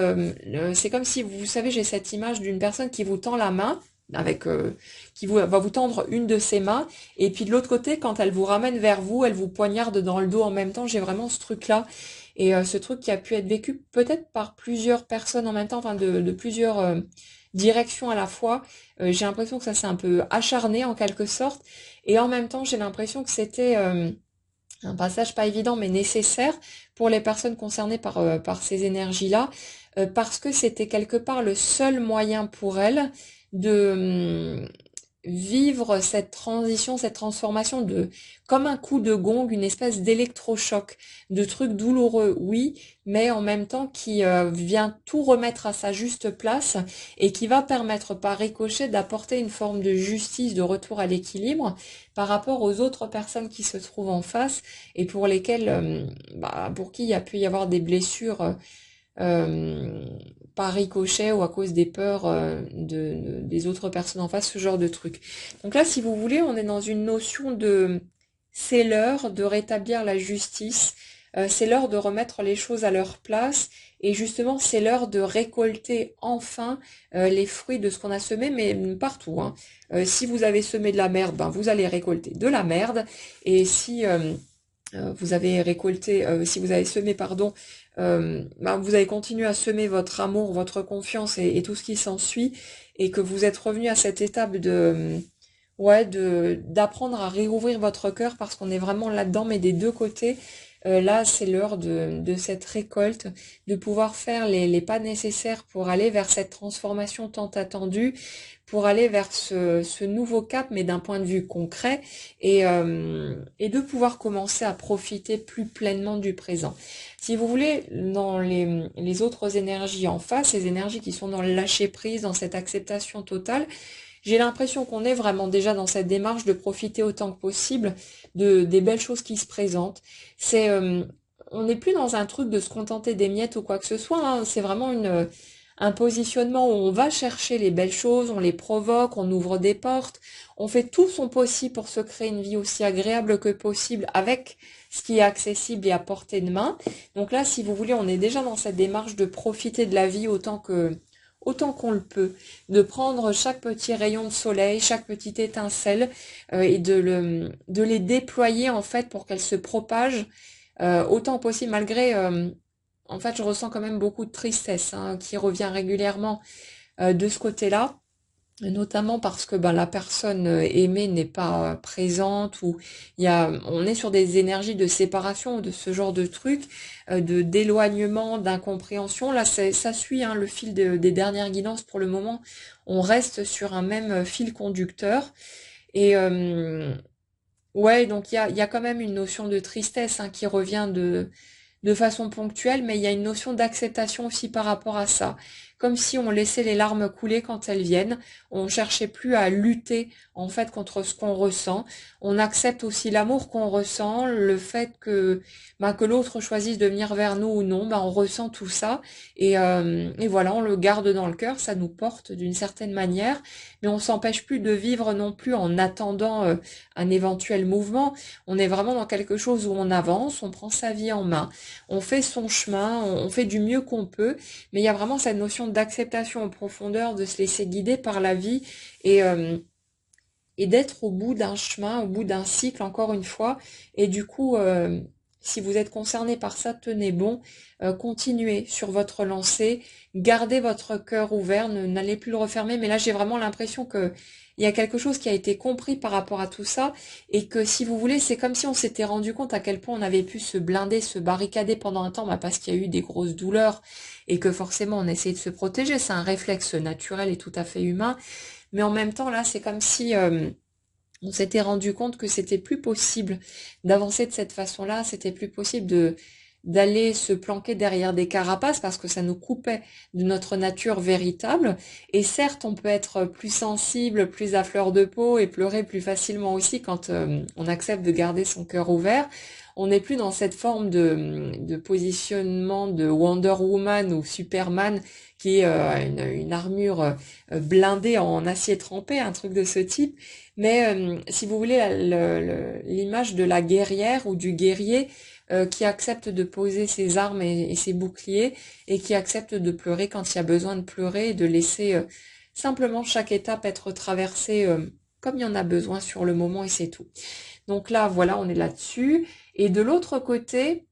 S1: c'est comme si, vous savez, j'ai cette image d'une personne qui vous tend la main, va vous tendre une de ses mains, et puis de l'autre côté, quand elle vous ramène vers vous, elle vous poignarde dans le dos en même temps. J'ai vraiment ce truc-là. Et ce truc qui a pu être vécu peut-être par plusieurs personnes en même temps, de plusieurs directions à la fois. J'ai l'impression que ça s'est un peu acharné en quelque sorte. Et en même temps, j'ai l'impression que c'était un passage pas évident, mais nécessaire pour les personnes concernées par ces énergies-là, parce que c'était quelque part le seul moyen pour elles de vivre cette transition, cette transformation comme un coup de gong, une espèce d'électrochoc, de truc douloureux, oui, mais en même temps qui vient tout remettre à sa juste place et qui va permettre par ricochet d'apporter une forme de justice, de retour à l'équilibre par rapport aux autres personnes qui se trouvent en face et pour lesquelles, pour qui il y a pu y avoir des blessures euh, par ricochet ou à cause des peurs des autres personnes en face, ce genre de truc. Donc là, si vous voulez, on est dans une notion de c'est l'heure de rétablir la justice c'est l'heure de remettre les choses à leur place et justement c'est l'heure de récolter enfin les fruits de ce qu'on a semé, mais partout, hein. Si vous avez semé de la merde, ben vous allez récolter de la merde, et si vous avez récolté, si vous avez semé, pardon, ben vous allez continuer à semer votre amour, votre confiance et tout ce qui s'ensuit, et que vous êtes revenu à cette étape de ouais, d'apprendre à réouvrir votre cœur parce qu'on est vraiment là-dedans, mais des deux côtés. Là, c'est l'heure de cette récolte, de pouvoir faire les pas nécessaires pour aller vers cette transformation tant attendue, pour aller vers ce nouveau cap, mais d'un point de vue concret, et de pouvoir commencer à profiter plus pleinement du présent. Si vous voulez, dans les autres énergies en face, les énergies qui sont dans le lâcher-prise, dans cette acceptation totale, j'ai l'impression qu'on est vraiment déjà dans cette démarche de profiter autant que possible des belles choses qui se présentent. C'est, on n'est plus dans un truc de se contenter des miettes ou quoi que ce soit, hein. C'est vraiment un positionnement où on va chercher les belles choses, on les provoque, on ouvre des portes, on fait tout son possible pour se créer une vie aussi agréable que possible avec ce qui est accessible et à portée de main. Donc là, si vous voulez, on est déjà dans cette démarche de profiter de la vie autant qu'on le peut, de prendre chaque petit rayon de soleil, chaque petite étincelle, et de les déployer en fait pour qu'elles se propagent autant possible, malgré en fait je ressens quand même beaucoup de tristesse, hein, qui revient régulièrement de ce côté-là, notamment parce que ben, la personne aimée n'est pas présente, ou on est sur des énergies de séparation, de ce genre de truc, d'éloignement, d'incompréhension. Là, ça suit, hein, le fil des dernières guidances pour le moment. On reste sur un même fil conducteur. Et ouais, donc il y a quand même une notion de tristesse, hein, qui revient de façon ponctuelle, mais il y a une notion d'acceptation aussi par rapport à ça. Comme si on laissait les larmes couler quand elles viennent, on cherchait plus à lutter en fait contre ce qu'on ressent. On accepte aussi l'amour qu'on ressent, le fait que l'autre choisisse de venir vers nous ou non, on ressent tout ça, et voilà, on le garde dans le cœur, ça nous porte d'une certaine manière, mais on s'empêche plus de vivre non plus en attendant un éventuel mouvement. On est vraiment dans quelque chose où on avance, on prend sa vie en main, on fait son chemin, on fait du mieux qu'on peut, mais il y a vraiment cette notion d'acceptation en profondeur, de se laisser guider par la vie, et d'être au bout d'un chemin, au bout d'un cycle, encore une fois. Et du coup, si vous êtes concerné par ça, tenez bon, continuez sur votre lancée, gardez votre cœur ouvert, n'allez plus le refermer. Mais là, j'ai vraiment l'impression que il y a quelque chose qui a été compris par rapport à tout ça, et que si vous voulez, c'est comme si on s'était rendu compte à quel point on avait pu se blinder, se barricader pendant un temps, parce qu'il y a eu des grosses douleurs, et que forcément on essayait de se protéger. C'est un réflexe naturel et tout à fait humain. Mais en même temps, là, c'est comme si on s'était rendu compte que c'était plus possible d'avancer de cette façon-là, c'était plus possible d'aller se planquer derrière des carapaces parce que ça nous coupait de notre nature véritable. Et certes, on peut être plus sensible, plus à fleur de peau et pleurer plus facilement aussi quand on accepte de garder son cœur ouvert. On n'est plus dans cette forme de positionnement de Wonder Woman ou Superman qui est une armure blindée en acier trempé, un truc de ce type. Mais si vous voulez, l'image de la guerrière ou du guerrier qui accepte de poser ses armes et ses boucliers, et qui accepte de pleurer quand il y a besoin de pleurer, et de laisser simplement chaque étape être traversée comme il y en a besoin sur le moment, et c'est tout. Donc là, voilà, on est là-dessus. Et de l'autre côté,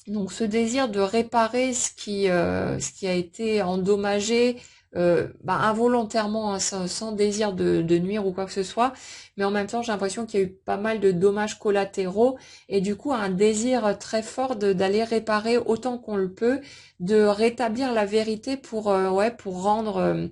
S1: donc ce désir de réparer ce qui a été endommagé, involontairement, hein, sans désir de nuire ou quoi que ce soit, mais en même temps j'ai l'impression qu'il y a eu pas mal de dommages collatéraux, et du coup un désir très fort d'aller réparer autant qu'on le peut, de rétablir la vérité pour rendre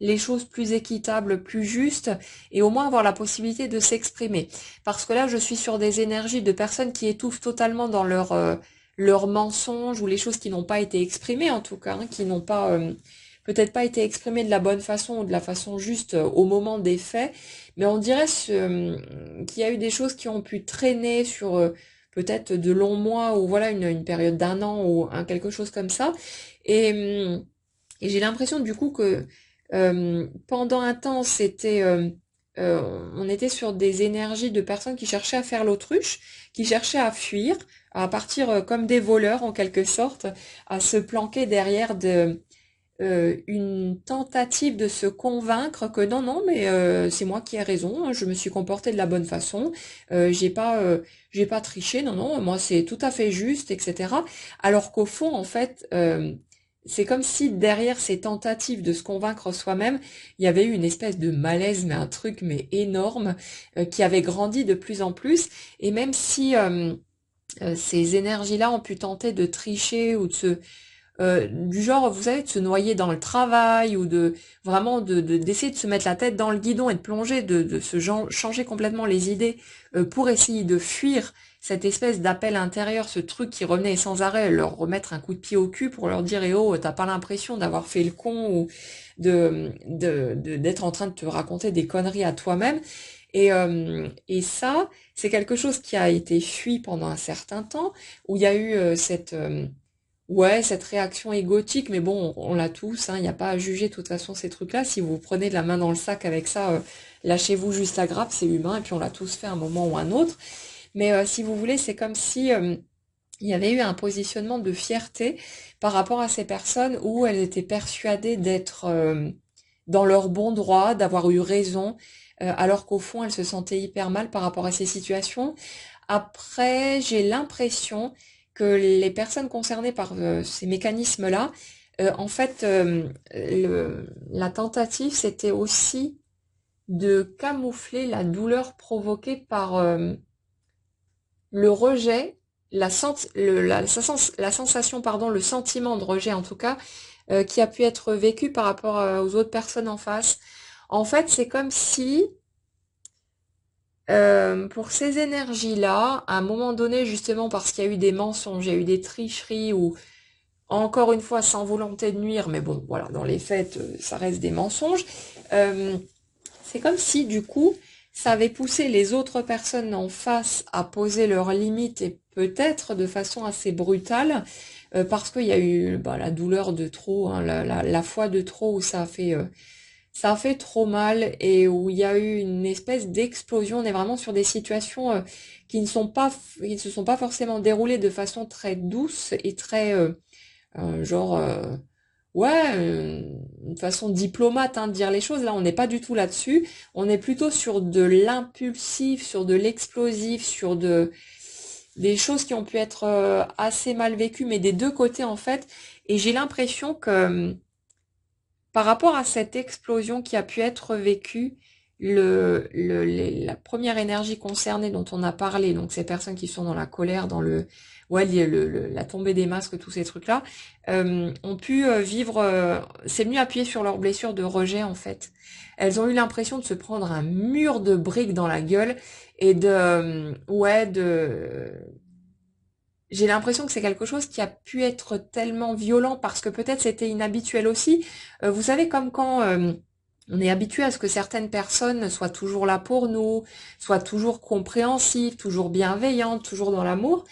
S1: les choses plus équitables, plus justes, et au moins avoir la possibilité de s'exprimer. Parce que là, je suis sur des énergies de personnes qui étouffent totalement dans leurs mensonges, ou les choses qui n'ont pas été exprimées en tout cas, hein, qui n'ont pas peut-être pas été exprimées de la bonne façon ou de la façon juste au moment des faits, mais on dirait qu'il y a eu des choses qui ont pu traîner sur peut-être de longs mois, ou voilà une période d'un an, ou quelque chose comme ça, et j'ai l'impression du coup que pendant un temps, c'était on était sur des énergies de personnes qui cherchaient à faire l'autruche, qui cherchaient à fuir, à partir comme des voleurs en quelque sorte, à se planquer derrière une tentative de se convaincre que non, non, mais c'est moi qui ai raison, hein, je me suis comportée de la bonne façon, j'ai pas triché, non, non, moi c'est tout à fait juste, etc. Alors qu'au fond, en fait, c'est comme si derrière ces tentatives de se convaincre soi-même, il y avait eu une espèce de malaise, mais un truc mais énorme, qui avait grandi de plus en plus, et même si ces énergies-là ont pu tenter de tricher ou de se du genre, vous savez, de se noyer dans le travail ou de vraiment d'essayer de se mettre la tête dans le guidon et de plonger, de changer complètement les idées pour essayer de fuir cette espèce d'appel intérieur, ce truc qui revenait sans arrêt, leur remettre un coup de pied au cul pour leur dire, eh oh, t'as pas l'impression d'avoir fait le con ou d'être en train de te raconter des conneries à toi-même. Et ça, c'est quelque chose qui a été fui pendant un certain temps, où il y a eu ouais, cette réaction égotique, mais bon, on l'a tous, hein, il n'y a pas à juger de toute façon ces trucs-là. Si vous prenez de la main dans le sac avec ça, lâchez-vous juste la grappe, c'est humain, et puis on l'a tous fait à un moment ou un autre. Mais si vous voulez, c'est comme si il y avait eu un positionnement de fierté par rapport à ces personnes où elles étaient persuadées d'être dans leur bon droit, d'avoir eu raison, alors qu'au fond, elles se sentaient hyper mal par rapport à ces situations. Après, j'ai l'impression que les personnes concernées par ces mécanismes-là, en fait, la tentative, c'était aussi de camoufler la douleur provoquée par le rejet, la sensation, pardon, le sentiment de rejet en tout cas, qui a pu être vécu par rapport aux autres personnes en face. En fait, c'est comme si pour ces énergies-là, à un moment donné, justement parce qu'il y a eu des mensonges, il y a eu des tricheries, ou encore une fois sans volonté de nuire, mais bon, voilà, dans les faits, ça reste des mensonges. Euh, c'est comme si, du coup, ça avait poussé les autres personnes en face à poser leurs limites et peut-être de façon assez brutale, parce qu'il y a eu bah, la douleur de trop, hein, la foi de trop où ça a fait trop mal et où il y a eu une espèce d'explosion. On est vraiment sur des situations qui ne se sont pas forcément déroulées de façon très douce et très genre ouais une façon diplomate hein, de dire les choses. Là, on n'est pas du tout là-dessus. On est plutôt sur de l'impulsif, sur de l'explosif, sur des choses qui ont pu être assez mal vécues, mais des deux côtés en fait. Et j'ai l'impression que par rapport à cette explosion qui a pu être vécue, la première énergie concernée dont on a parlé, donc ces personnes qui sont dans la colère, dans ouais, la tombée des masques, tous ces trucs-là, ont pu vivre, c'est venu appuyer sur leurs blessures de rejet en fait. Elles ont eu l'impression de se prendre un mur de briques dans la gueule et ouais, j'ai l'impression que c'est quelque chose qui a pu être tellement violent parce que peut-être c'était inhabituel aussi. Vous savez, comme quand on est habitué à ce que certaines personnes soient toujours là pour nous, soient toujours compréhensives, toujours bienveillantes, toujours dans l'amour.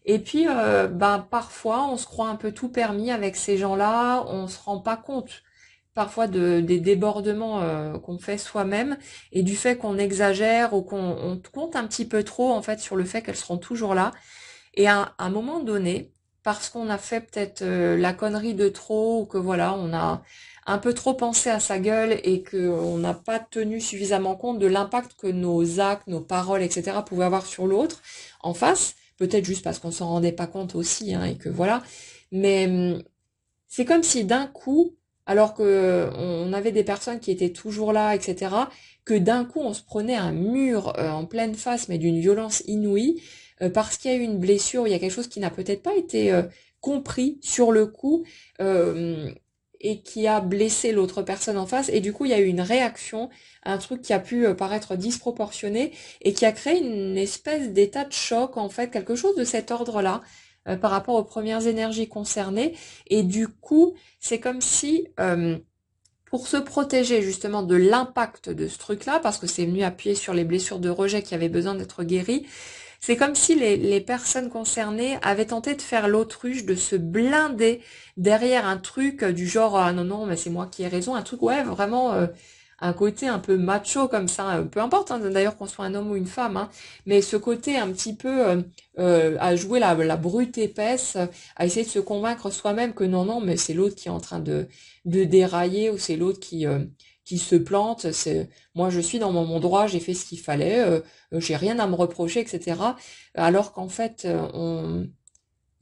S1: Et puis, ben, parfois, on se croit un peu tout permis avec ces gens-là, on se rend pas compte parfois des débordements qu'on fait soi-même et du fait qu'on exagère ou qu'on compte un petit peu trop en fait sur le fait qu'elles seront toujours là. Et à un moment donné, parce qu'on a fait peut-être la connerie de trop, ou que voilà, on a un peu trop pensé à sa gueule et qu'on n'a pas tenu suffisamment compte de l'impact que nos actes, nos paroles, etc. pouvaient avoir sur l'autre en face, peut-être juste parce qu'on s'en rendait pas compte aussi, hein, et que voilà. Mais c'est comme si d'un coup, alors que on avait des personnes qui étaient toujours là, etc., que d'un coup on se prenait un mur en pleine face, mais d'une violence inouïe, parce qu'il y a eu une blessure, il y a quelque chose qui n'a peut-être pas été compris sur le coup, euh, et qui a blessé l'autre personne en face, et du coup il y a eu une réaction, un truc qui a pu paraître disproportionné, et qui a créé une espèce d'état de choc, en fait, quelque chose de cet ordre-là, par rapport aux premières énergies concernées. Et du coup, c'est comme si, pour se protéger justement de l'impact de ce truc-là, parce que c'est venu appuyer sur les blessures de rejet qui avaient besoin d'être guéries, c'est comme si les personnes concernées avaient tenté de faire l'autruche, de se blinder derrière un truc du genre ah non non mais c'est moi qui ai raison, un truc ouais vraiment un côté un peu macho comme ça, peu importe, hein, d'ailleurs qu'on soit un homme ou une femme, hein, mais ce côté un petit peu à jouer la brute épaisse, à essayer de se convaincre soi-même que non, non, mais c'est l'autre qui est en train de dérailler ou c'est l'autre qui se plante. C'est moi, je suis dans mon droit, j'ai fait ce qu'il fallait, j'ai rien à me reprocher, etc. Alors qu'en fait,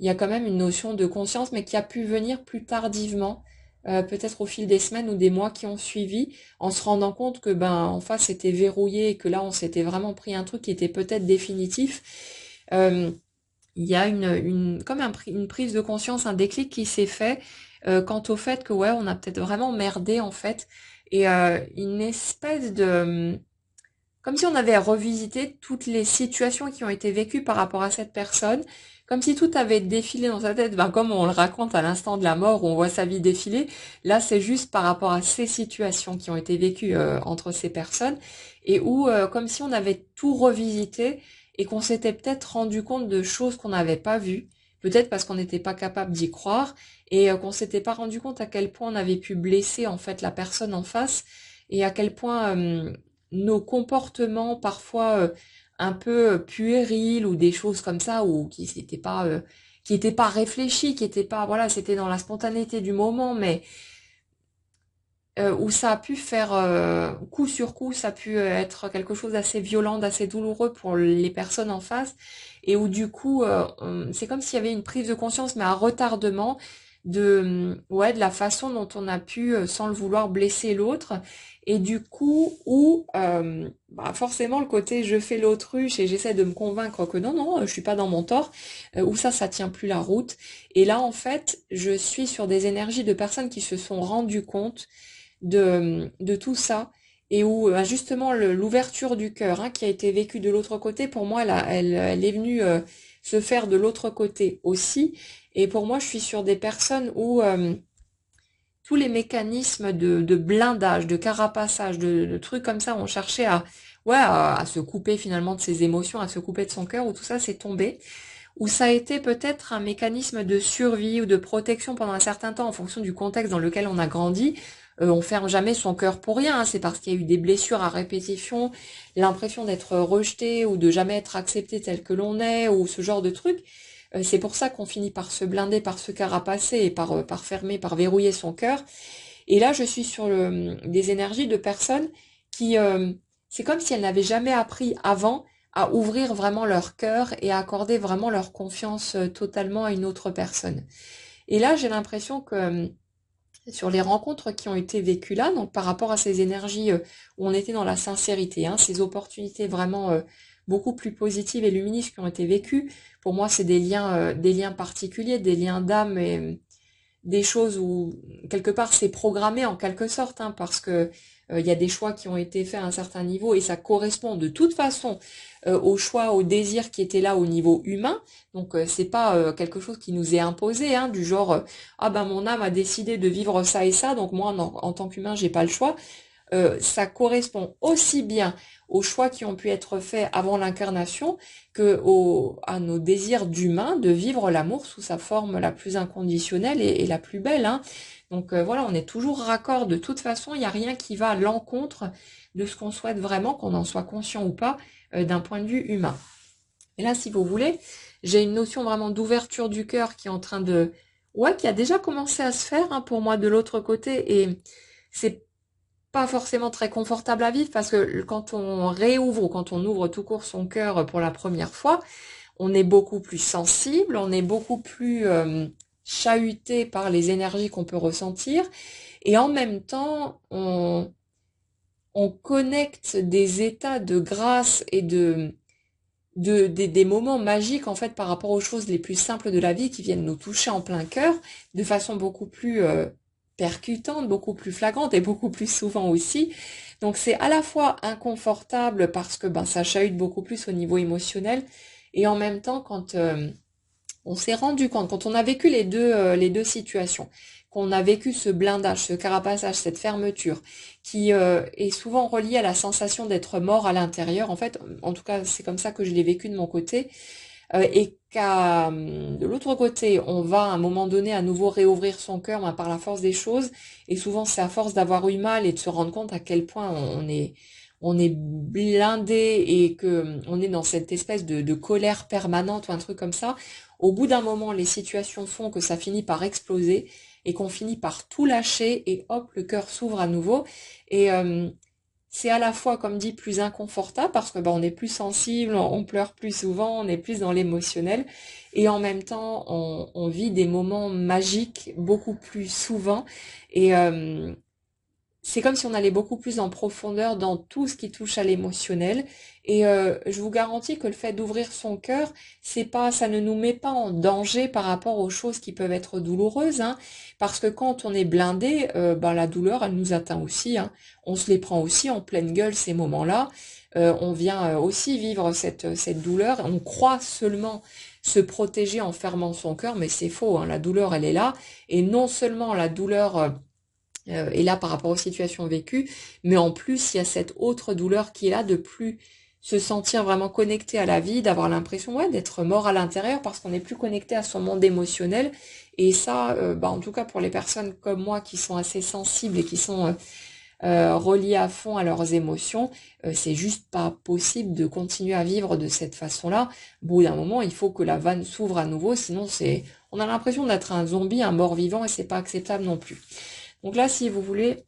S1: il y a quand même une notion de conscience, mais qui a pu venir plus tardivement, peut-être au fil des semaines ou des mois qui ont suivi, en se rendant compte que ben en face c'était verrouillé et que là on s'était vraiment pris un truc qui était peut-être définitif. Euh, il y a comme une prise de conscience, un déclic qui s'est fait quant au fait que ouais, on a peut-être vraiment merdé en fait, et une espèce de comme si on avait revisité toutes les situations qui ont été vécues par rapport à cette personne, comme si tout avait défilé dans sa tête, ben, comme on le raconte à l'instant de la mort où on voit sa vie défiler. Là, c'est juste par rapport à ces situations qui ont été vécues entre ces personnes, et où, comme si on avait tout revisité et qu'on s'était peut-être rendu compte de choses qu'on n'avait pas vues, peut-être parce qu'on n'était pas capable d'y croire, et qu'on s'était pas rendu compte à quel point on avait pu blesser en fait la personne en face, et à quel point nos comportements parfois un peu puérils ou des choses comme ça ou qui étaient pas réfléchis, qui étaient pas voilà, c'était dans la spontanéité du moment, mais où ça a pu faire coup sur coup, ça a pu être quelque chose d'assez violent, d'assez douloureux pour les personnes en face, et où du coup, c'est comme s'il y avait une prise de conscience, mais un retardement de la façon dont on a pu, sans le vouloir, blesser l'autre, et du coup, où bah forcément le côté je fais l'autruche et j'essaie de me convaincre que non, non, je suis pas dans mon tort, où ça tient plus la route, et là en fait, je suis sur des énergies de personnes qui se sont rendues compte de tout ça et où justement l'ouverture du cœur qui a été vécue de l'autre côté, pour moi elle est venue se faire de l'autre côté aussi, et pour moi je suis sur des personnes où tous les mécanismes de blindage, de carapaçage, de trucs comme ça ont cherché à se couper finalement de ses émotions, à se couper de son cœur, où tout ça s'est tombé, où ça a été peut-être un mécanisme de survie ou de protection pendant un certain temps en fonction du contexte dans lequel on a grandi. On ferme jamais son cœur pour rien, hein, c'est parce qu'il y a eu des blessures à répétition, l'impression d'être rejeté ou de jamais être accepté tel que l'on est, ou ce genre de truc. C'est pour ça qu'on finit par se blinder, par se carapacer et par fermer, par verrouiller son cœur. Et là, je suis sur des énergies de personnes qui, c'est comme si elles n'avaient jamais appris avant à ouvrir vraiment leur cœur et à accorder vraiment leur confiance totalement à une autre personne. Et là, j'ai l'impression que sur les rencontres qui ont été vécues là, donc par rapport à ces énergies où on était dans la sincérité, ces opportunités vraiment beaucoup plus positives et lumineuses qui ont été vécues, pour moi, c'est des liens particuliers, des liens d'âme et des choses où quelque part c'est programmé en quelque sorte, parce que il y a des choix qui ont été faits à un certain niveau et ça correspond de toute façon au choix, au désir qui était là au niveau humain. Donc c'est pas quelque chose qui nous est imposé, du genre ah ben mon âme a décidé de vivre ça et ça, donc moi en tant qu'humain j'ai pas le choix. Ça correspond aussi bien aux choix qui ont pu être faits avant l'incarnation que à nos désirs d'humains de vivre l'amour sous sa forme la plus inconditionnelle et la plus belle. Donc voilà, on est toujours raccord de toute façon, il n'y a rien qui va à l'encontre de ce qu'on souhaite vraiment, qu'on en soit conscient ou pas, d'un point de vue humain. Et là, si vous voulez, j'ai une notion vraiment d'ouverture du cœur qui est en train qui a déjà commencé à se faire pour moi de l'autre côté, et c'est pas forcément très confortable à vivre parce que quand on réouvre ou quand on ouvre tout court son cœur pour la première fois, on est beaucoup plus sensible, on est beaucoup plus chahuté par les énergies qu'on peut ressentir, et en même temps on connecte des états de grâce et des moments magiques en fait par rapport aux choses les plus simples de la vie qui viennent nous toucher en plein cœur de façon beaucoup plus percutante, beaucoup plus flagrante et beaucoup plus souvent aussi. Donc c'est à la fois inconfortable parce que ça chahute beaucoup plus au niveau émotionnel, et en même temps quand on s'est rendu compte, quand on a vécu les deux situations, qu'on a vécu ce blindage, ce carapaçage, cette fermeture, qui est souvent reliée à la sensation d'être mort à l'intérieur. En fait, en tout cas, c'est comme ça que je l'ai vécu de mon côté. et qu'à de l'autre côté, on va à un moment donné à nouveau réouvrir son cœur par la force des choses, et souvent c'est à force d'avoir eu mal et de se rendre compte à quel point on est blindé et que on est dans cette espèce de colère permanente ou un truc comme ça. Au bout d'un moment, les situations font que ça finit par exploser et qu'on finit par tout lâcher et hop, le cœur s'ouvre à nouveau. Et c'est à la fois, comme dit, plus inconfortable parce que on est plus sensible, on pleure plus souvent, on est plus dans l'émotionnel et en même temps, on vit des moments magiques beaucoup plus souvent et c'est comme si on allait beaucoup plus en profondeur dans tout ce qui touche à l'émotionnel. Et je vous garantis que le fait d'ouvrir son cœur, c'est pas, ça ne nous met pas en danger par rapport aux choses qui peuvent être douloureuses, hein, parce que quand on est blindé, la douleur, elle nous atteint aussi, hein. On se les prend aussi en pleine gueule ces moments-là. On vient aussi vivre cette douleur. On croit seulement se protéger en fermant son cœur, mais c'est faux, hein. La douleur, elle est là. Et non seulement la douleur est là par rapport aux situations vécues, mais en plus il y a cette autre douleur qui est là de plus se sentir vraiment connecté à la vie, d'avoir l'impression d'être mort à l'intérieur parce qu'on n'est plus connecté à son monde émotionnel. Et ça, en tout cas pour les personnes comme moi qui sont assez sensibles et qui sont reliées à fond à leurs émotions, c'est juste pas possible de continuer à vivre de cette façon-là. Au bout d'un moment, il faut que la vanne s'ouvre à nouveau, sinon on a l'impression d'être un zombie, un mort-vivant, et c'est pas acceptable non plus. Donc là, si vous voulez,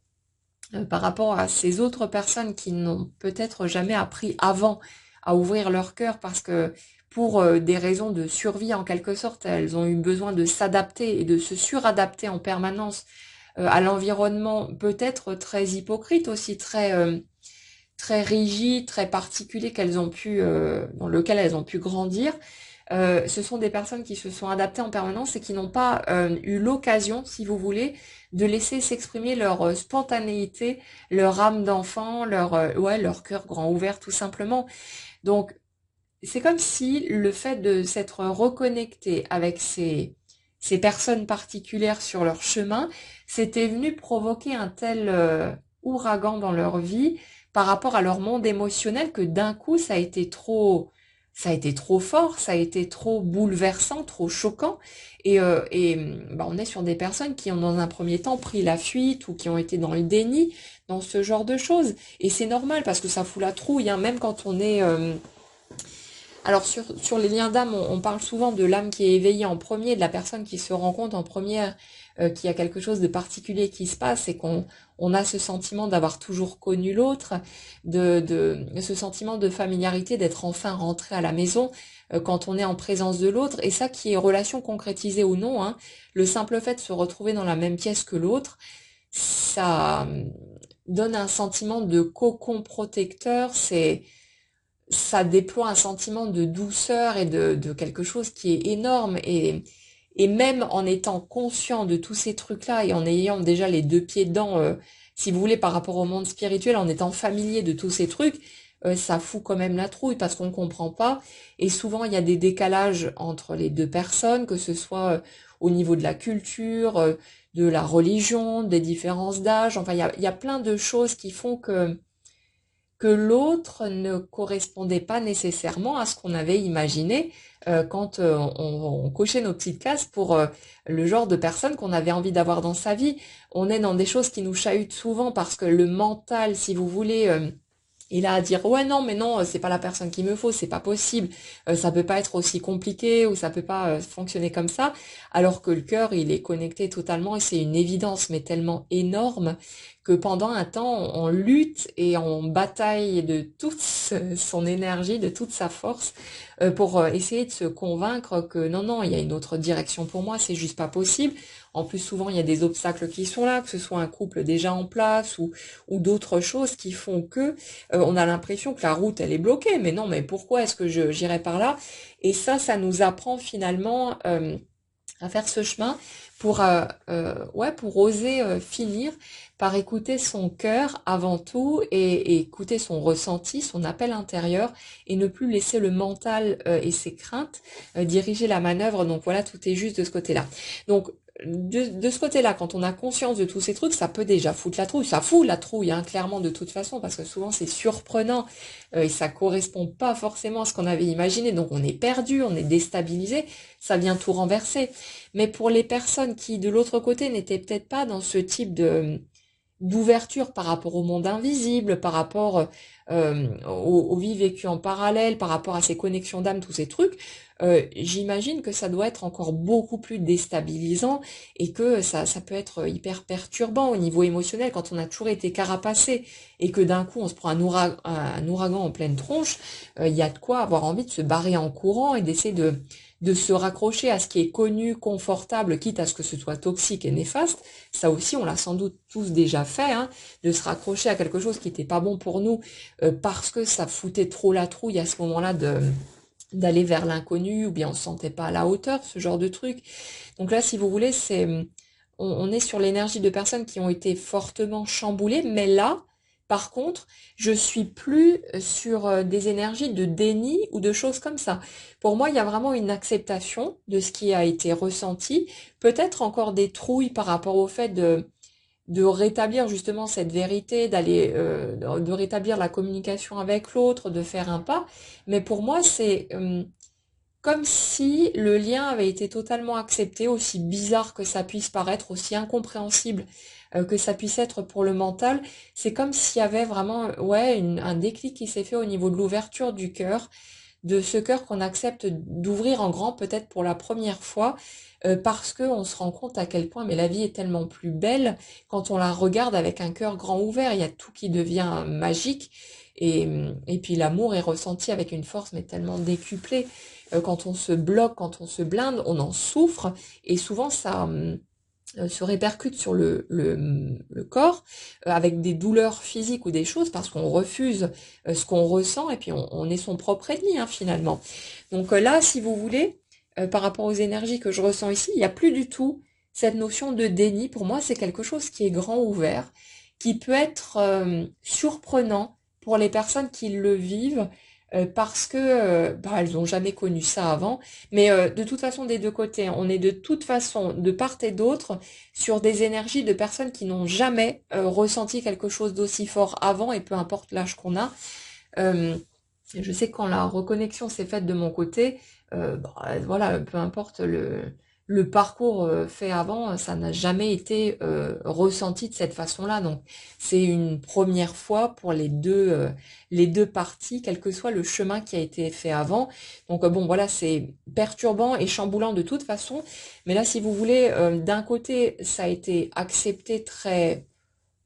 S1: par rapport à ces autres personnes qui n'ont peut-être jamais appris avant à ouvrir leur cœur parce que pour des raisons de survie en quelque sorte, elles ont eu besoin de s'adapter et de se suradapter en permanence à l'environnement peut-être très hypocrite aussi, très rigide, très particulier qu'elles ont pu dans lequel elles ont pu grandir. Ce sont des personnes qui se sont adaptées en permanence et qui n'ont pas eu l'occasion, si vous voulez, de laisser s'exprimer leur spontanéité, leur âme d'enfant, leur cœur grand ouvert tout simplement. Donc c'est comme si le fait de s'être reconnecté avec ces personnes particulières sur leur chemin, c'était venu provoquer un tel ouragan dans leur vie par rapport à leur monde émotionnel que d'un coup ça a été trop fort, ça a été trop bouleversant, trop choquant. On est sur des personnes qui ont dans un premier temps pris la fuite ou qui ont été dans le déni, dans ce genre de choses. Et c'est normal parce que ça fout la trouille, hein, même quand on est... Alors sur les liens d'âme, on parle souvent de l'âme qui est éveillée en premier, de la personne qui se rend compte en première qu'il y a quelque chose de particulier qui se passe et qu'on a ce sentiment d'avoir toujours connu l'autre, de ce sentiment de familiarité, d'être enfin rentré à la maison quand on est en présence de l'autre, et ça qui est relation concrétisée ou non, hein, le simple fait de se retrouver dans la même pièce que l'autre, ça donne un sentiment de cocon protecteur, ça déploie un sentiment de douceur et de quelque chose qui est énorme et même en étant conscient de tous ces trucs-là et en ayant déjà les deux pieds dedans, si vous voulez, par rapport au monde spirituel, en étant familier de tous ces trucs, ça fout quand même la trouille parce qu'on ne comprend pas. Et souvent, il y a des décalages entre les deux personnes, que ce soit au niveau de la culture, de la religion, des différences d'âge. Enfin, il y a plein de choses qui font que l'autre ne correspondait pas nécessairement à ce qu'on avait imaginé quand on cochait nos petites cases pour le genre de personne qu'on avait envie d'avoir dans sa vie. On est dans des choses qui nous chahutent souvent parce que le mental, si vous voulez, il a à dire ouais non mais non c'est pas la personne qu'il me faut, c'est pas possible, ça peut pas être aussi compliqué ou ça peut pas fonctionner comme ça, alors que le cœur il est connecté totalement et c'est une évidence mais tellement énorme que pendant un temps on lutte et on bataille de toute son énergie, de toute sa force pour essayer de se convaincre que non il y a une autre direction pour moi, c'est juste pas possible. En plus, souvent, il y a des obstacles qui sont là, que ce soit un couple déjà en place ou d'autres choses qui font que on a l'impression que la route, elle est bloquée. Mais non, mais pourquoi est-ce que j'irai par là? Et ça nous apprend finalement à faire ce chemin pour oser finir par écouter son cœur avant tout et écouter son ressenti, son appel intérieur et ne plus laisser le mental et ses craintes diriger la manœuvre. Donc voilà, tout est juste de ce côté-là. Donc de ce côté-là, quand on a conscience de tous ces trucs, ça peut déjà foutre la trouille. Ça fout la trouille, hein, clairement, de toute façon, parce que souvent c'est surprenant et ça correspond pas forcément à ce qu'on avait imaginé. Donc on est perdu, on est déstabilisé, ça vient tout renverser. Mais pour les personnes qui, de l'autre côté, n'étaient peut-être pas dans ce type de d'ouverture par rapport au monde invisible, par rapport aux vies vécues en parallèle, par rapport à ces connexions d'âme, tous ces trucs, j'imagine que ça doit être encore beaucoup plus déstabilisant et que ça peut être hyper perturbant au niveau émotionnel quand on a toujours été carapacé et que d'un coup on se prend un ouragan en pleine tronche, il y a de quoi avoir envie de se barrer en courant et d'essayer de se raccrocher à ce qui est connu, confortable, quitte à ce que ce soit toxique et néfaste. Ça aussi, on l'a sans doute tous déjà fait, hein, de se raccrocher à quelque chose qui n'était pas bon pour nous parce que ça foutait trop la trouille à ce moment-là d'aller vers l'inconnu ou bien on se sentait pas à la hauteur, ce genre de truc. Donc là, si vous voulez, on est sur l'énergie de personnes qui ont été fortement chamboulées, mais là, par contre, je suis plus sur des énergies de déni ou de choses comme ça. Pour moi, il y a vraiment une acceptation de ce qui a été ressenti, peut-être encore des trouilles par rapport au fait de rétablir justement cette vérité, de rétablir la communication avec l'autre, de faire un pas. Mais pour moi, c'est comme si le lien avait été totalement accepté, aussi bizarre que ça puisse paraître, aussi incompréhensible que ça puisse être pour le mental. C'est comme s'il y avait vraiment, ouais, un déclic qui s'est fait au niveau de l'ouverture du cœur, de ce cœur qu'on accepte d'ouvrir en grand peut-être pour la première fois, parce que on se rend compte à quel point mais la vie est tellement plus belle quand on la regarde avec un cœur grand ouvert. Il y a tout qui devient magique et puis l'amour est ressenti avec une force mais tellement décuplée. Quand on se bloque, quand on se blinde, on en souffre et souvent ça se répercute sur le corps avec des douleurs physiques ou des choses parce qu'on refuse ce qu'on ressent et puis on est son propre ennemi, hein, finalement. Donc là, si vous voulez, par rapport aux énergies que je ressens ici, il n'y a plus du tout cette notion de déni. Pour moi, c'est quelque chose qui est grand ouvert, qui peut être surprenant pour les personnes qui le vivent parce que elles n'ont jamais connu ça avant. Mais de toute façon, des deux côtés, on est de toute façon, de part et d'autre, sur des énergies de personnes qui n'ont jamais ressenti quelque chose d'aussi fort avant, et peu importe l'âge qu'on a. Euh, je sais que quand la reconnexion s'est faite de mon côté, voilà, peu importe le parcours fait avant, ça n'a jamais été ressenti de cette façon-là. Donc c'est une première fois pour les deux parties, quel que soit le chemin qui a été fait avant. Donc bon, voilà, c'est perturbant et chamboulant de toute façon. Mais là, si vous voulez, d'un côté, ça a été accepté très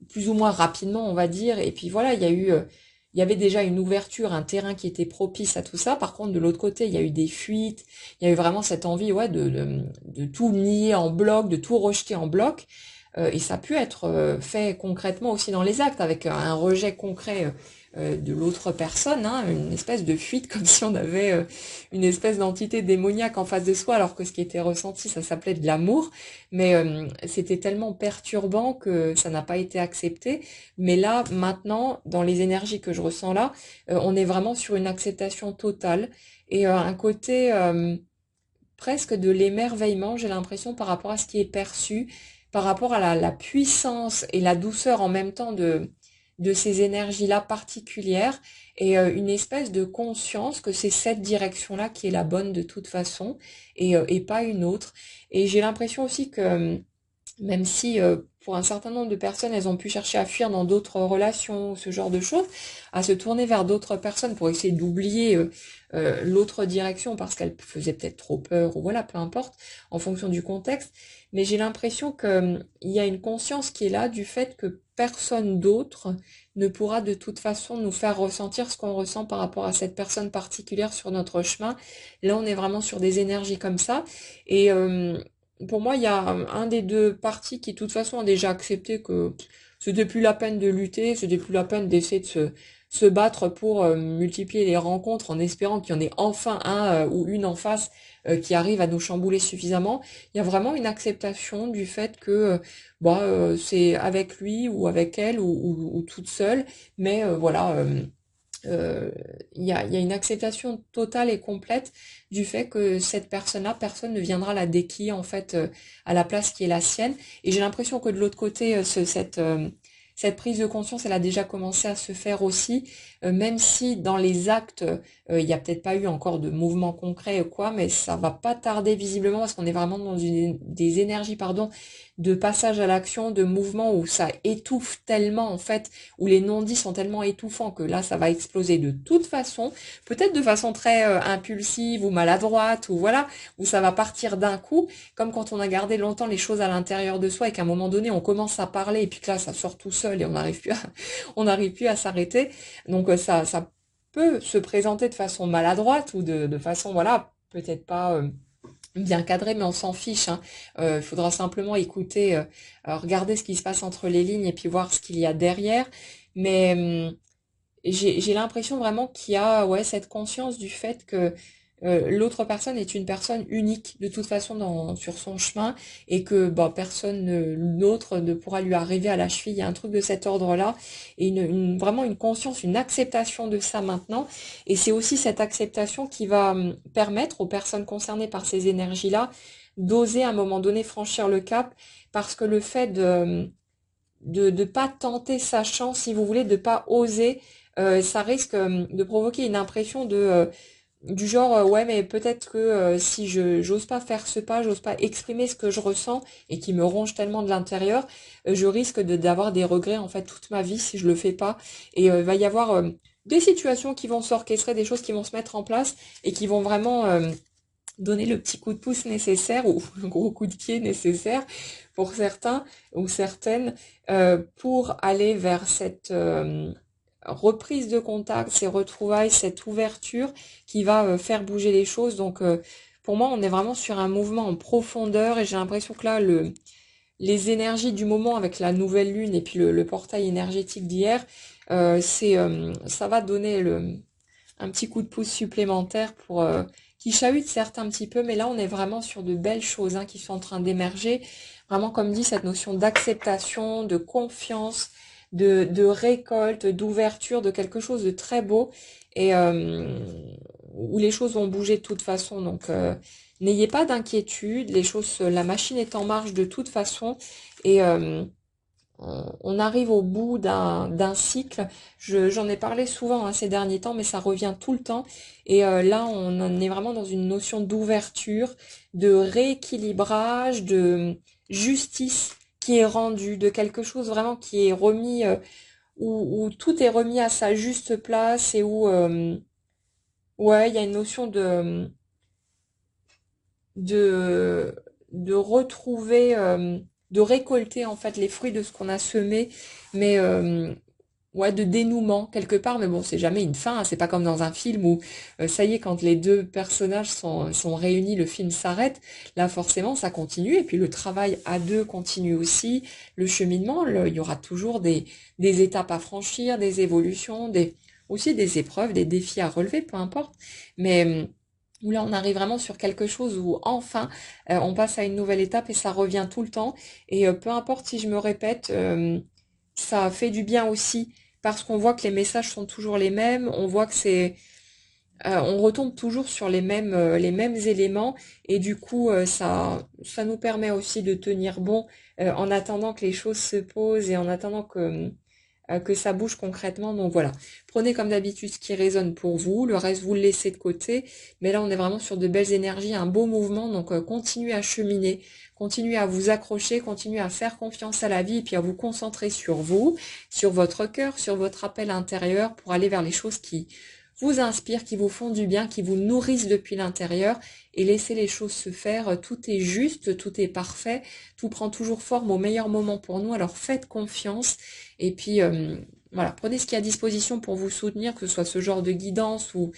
S1: plus ou moins rapidement, on va dire. Et puis voilà, il y avait déjà une ouverture, un terrain qui était propice à tout ça. Par contre, de l'autre côté, il y a eu des fuites, il y a eu vraiment cette envie, ouais, de tout nier en bloc, de tout rejeter en bloc. Et ça a pu être fait concrètement aussi dans les actes, avec un rejet concret de l'autre personne, hein, une espèce de fuite, comme si on avait une espèce d'entité démoniaque en face de soi, alors que ce qui était ressenti, ça s'appelait de l'amour. Mais c'était tellement perturbant que ça n'a pas été accepté. Mais là, maintenant, dans les énergies que je ressens là, on est vraiment sur une acceptation totale et un côté presque de l'émerveillement, j'ai l'impression, par rapport à ce qui est perçu, par rapport à la puissance et la douceur en même temps de ces énergies-là particulières, et une espèce de conscience que c'est cette direction-là qui est la bonne de toute façon, et pas une autre. Et j'ai l'impression aussi que même si pour un certain nombre de personnes, elles ont pu chercher à fuir dans d'autres relations, ce genre de choses, à se tourner vers d'autres personnes pour essayer d'oublier l'autre direction parce qu'elle faisait peut-être trop peur, ou voilà, peu importe, en fonction du contexte. Mais j'ai l'impression que il y a une conscience qui est là du fait que personne d'autre ne pourra de toute façon nous faire ressentir ce qu'on ressent par rapport à cette personne particulière sur notre chemin. Là, on est vraiment sur des énergies comme ça. Et pour moi, il y a un des deux partis qui, de toute façon, a déjà accepté que c'était plus la peine de lutter, c'était plus la peine d'essayer de se battre pour multiplier les rencontres en espérant qu'il y en ait enfin un ou une en face qui arrive à nous chambouler suffisamment. Il y a vraiment une acceptation du fait que c'est avec lui ou avec elle ou toute seule, mais voilà. euh, il y a une acceptation totale et complète du fait que cette personne-là, personne ne viendra la déquiller en fait à la place qui est la sienne. Et j'ai l'impression que de l'autre côté, cette prise de conscience, elle a déjà commencé à se faire aussi, même si dans les actes, il n'y a peut-être pas eu encore de mouvement concret ou quoi, mais ça va pas tarder visiblement parce qu'on est vraiment dans des énergies, pardon, de passage à l'action, de mouvement où ça étouffe tellement en fait, où les non-dits sont tellement étouffants que là ça va exploser de toute façon, peut-être de façon très impulsive ou maladroite, ou voilà, où ça va partir d'un coup, comme quand on a gardé longtemps les choses à l'intérieur de soi et qu'à un moment donné on commence à parler et puis que là ça sort tout seul et on n'arrive plus à, on n'arrive plus à s'arrêter. Donc ça peut se présenter de façon maladroite ou de façon, voilà, peut-être pas bien cadré, mais on s'en fiche, hein. Il faudra simplement écouter, regarder ce qui se passe entre les lignes et puis voir ce qu'il y a derrière. Mais j'ai l'impression vraiment qu'il y a ouais, cette conscience du fait que l'autre personne est une personne unique de toute façon sur son chemin et que bah, personne d'autre ne pourra lui arriver à la cheville. Il y a un truc de cet ordre-là et vraiment une conscience, une acceptation de ça maintenant. Et c'est aussi cette acceptation qui va permettre aux personnes concernées par ces énergies-là d'oser à un moment donné franchir le cap parce que le fait de pas tenter sa chance, si vous voulez, de pas oser, ça risque de provoquer une impression du genre ouais mais peut-être que si je j'ose pas faire ce pas, j'ose pas exprimer ce que je ressens et qui me ronge tellement de l'intérieur, je risque d'avoir des regrets en fait toute ma vie si je le fais pas et il va y avoir des situations qui vont s'orchestrer, des choses qui vont se mettre en place et qui vont vraiment donner le petit coup de pouce nécessaire ou le gros coup de pied nécessaire pour certains ou certaines pour aller vers cette reprise de contact, ces retrouvailles, cette ouverture qui va faire bouger les choses. Donc pour moi, on est vraiment sur un mouvement en profondeur et j'ai l'impression que là, les énergies du moment avec la nouvelle lune et puis le portail énergétique d'hier, ça va donner un petit coup de pouce supplémentaire pour qui chahute certes un petit peu, mais là on est vraiment sur de belles choses hein, qui sont en train d'émerger. Vraiment, comme dit, cette notion d'acceptation, de confiance, de récolte, d'ouverture, de quelque chose de très beau et où les choses vont bouger de toute façon. Donc n'ayez pas d'inquiétude, les choses, la machine est en marche de toute façon et on arrive au bout d'un cycle. J'en ai parlé souvent hein, ces derniers temps, mais ça revient tout le temps. Et là, on en est vraiment dans une notion d'ouverture, de rééquilibrage, de justice qui est rendue, de quelque chose vraiment qui est remis, où tout est remis à sa juste place et où, ouais, il y a une notion de, de retrouver, de récolter en fait les fruits de ce qu'on a semé, mais ouais, de dénouement quelque part. Mais bon, c'est jamais une fin, hein. C'est pas comme dans un film où ça y est, quand les deux personnages sont réunis, le film s'arrête. Là, forcément, ça continue. Et puis le travail à deux continue aussi. Le cheminement, il y aura toujours des étapes à franchir, des évolutions, aussi des épreuves, des défis à relever, peu importe. Mais où là on arrive vraiment sur quelque chose où enfin on passe à une nouvelle étape et ça revient tout le temps. Et peu importe si je me répète, ça fait du bien aussi parce qu'on voit que les messages sont toujours les mêmes, on voit que on retombe toujours sur les mêmes éléments et du coup ça nous permet aussi de tenir bon en attendant que les choses se posent et en attendant que ça bouge concrètement. Donc voilà, prenez comme d'habitude ce qui résonne pour vous, le reste vous le laissez de côté, mais là on est vraiment sur de belles énergies, un beau mouvement, donc continuez à cheminer, continuez à vous accrocher, continuez à faire confiance à la vie et puis à vous concentrer sur vous, sur votre cœur, sur votre appel intérieur pour aller vers les choses qui vous inspirent, qui vous font du bien, qui vous nourrissent depuis l'intérieur et laissez les choses se faire. Tout est juste, tout est parfait, tout prend toujours forme au meilleur moment pour nous, alors faites confiance et puis voilà, prenez ce qu'il y a à disposition pour vous soutenir, que ce soit ce genre de guidance ou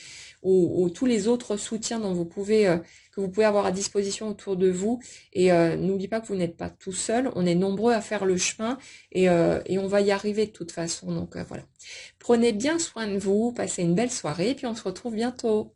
S1: tous les autres soutiens dont que vous pouvez avoir à disposition autour de vous. Et n'oubliez pas que vous n'êtes pas tout seul, on est nombreux à faire le chemin et on va y arriver de toute façon. Donc voilà. Prenez bien soin de vous, passez une belle soirée et puis on se retrouve bientôt.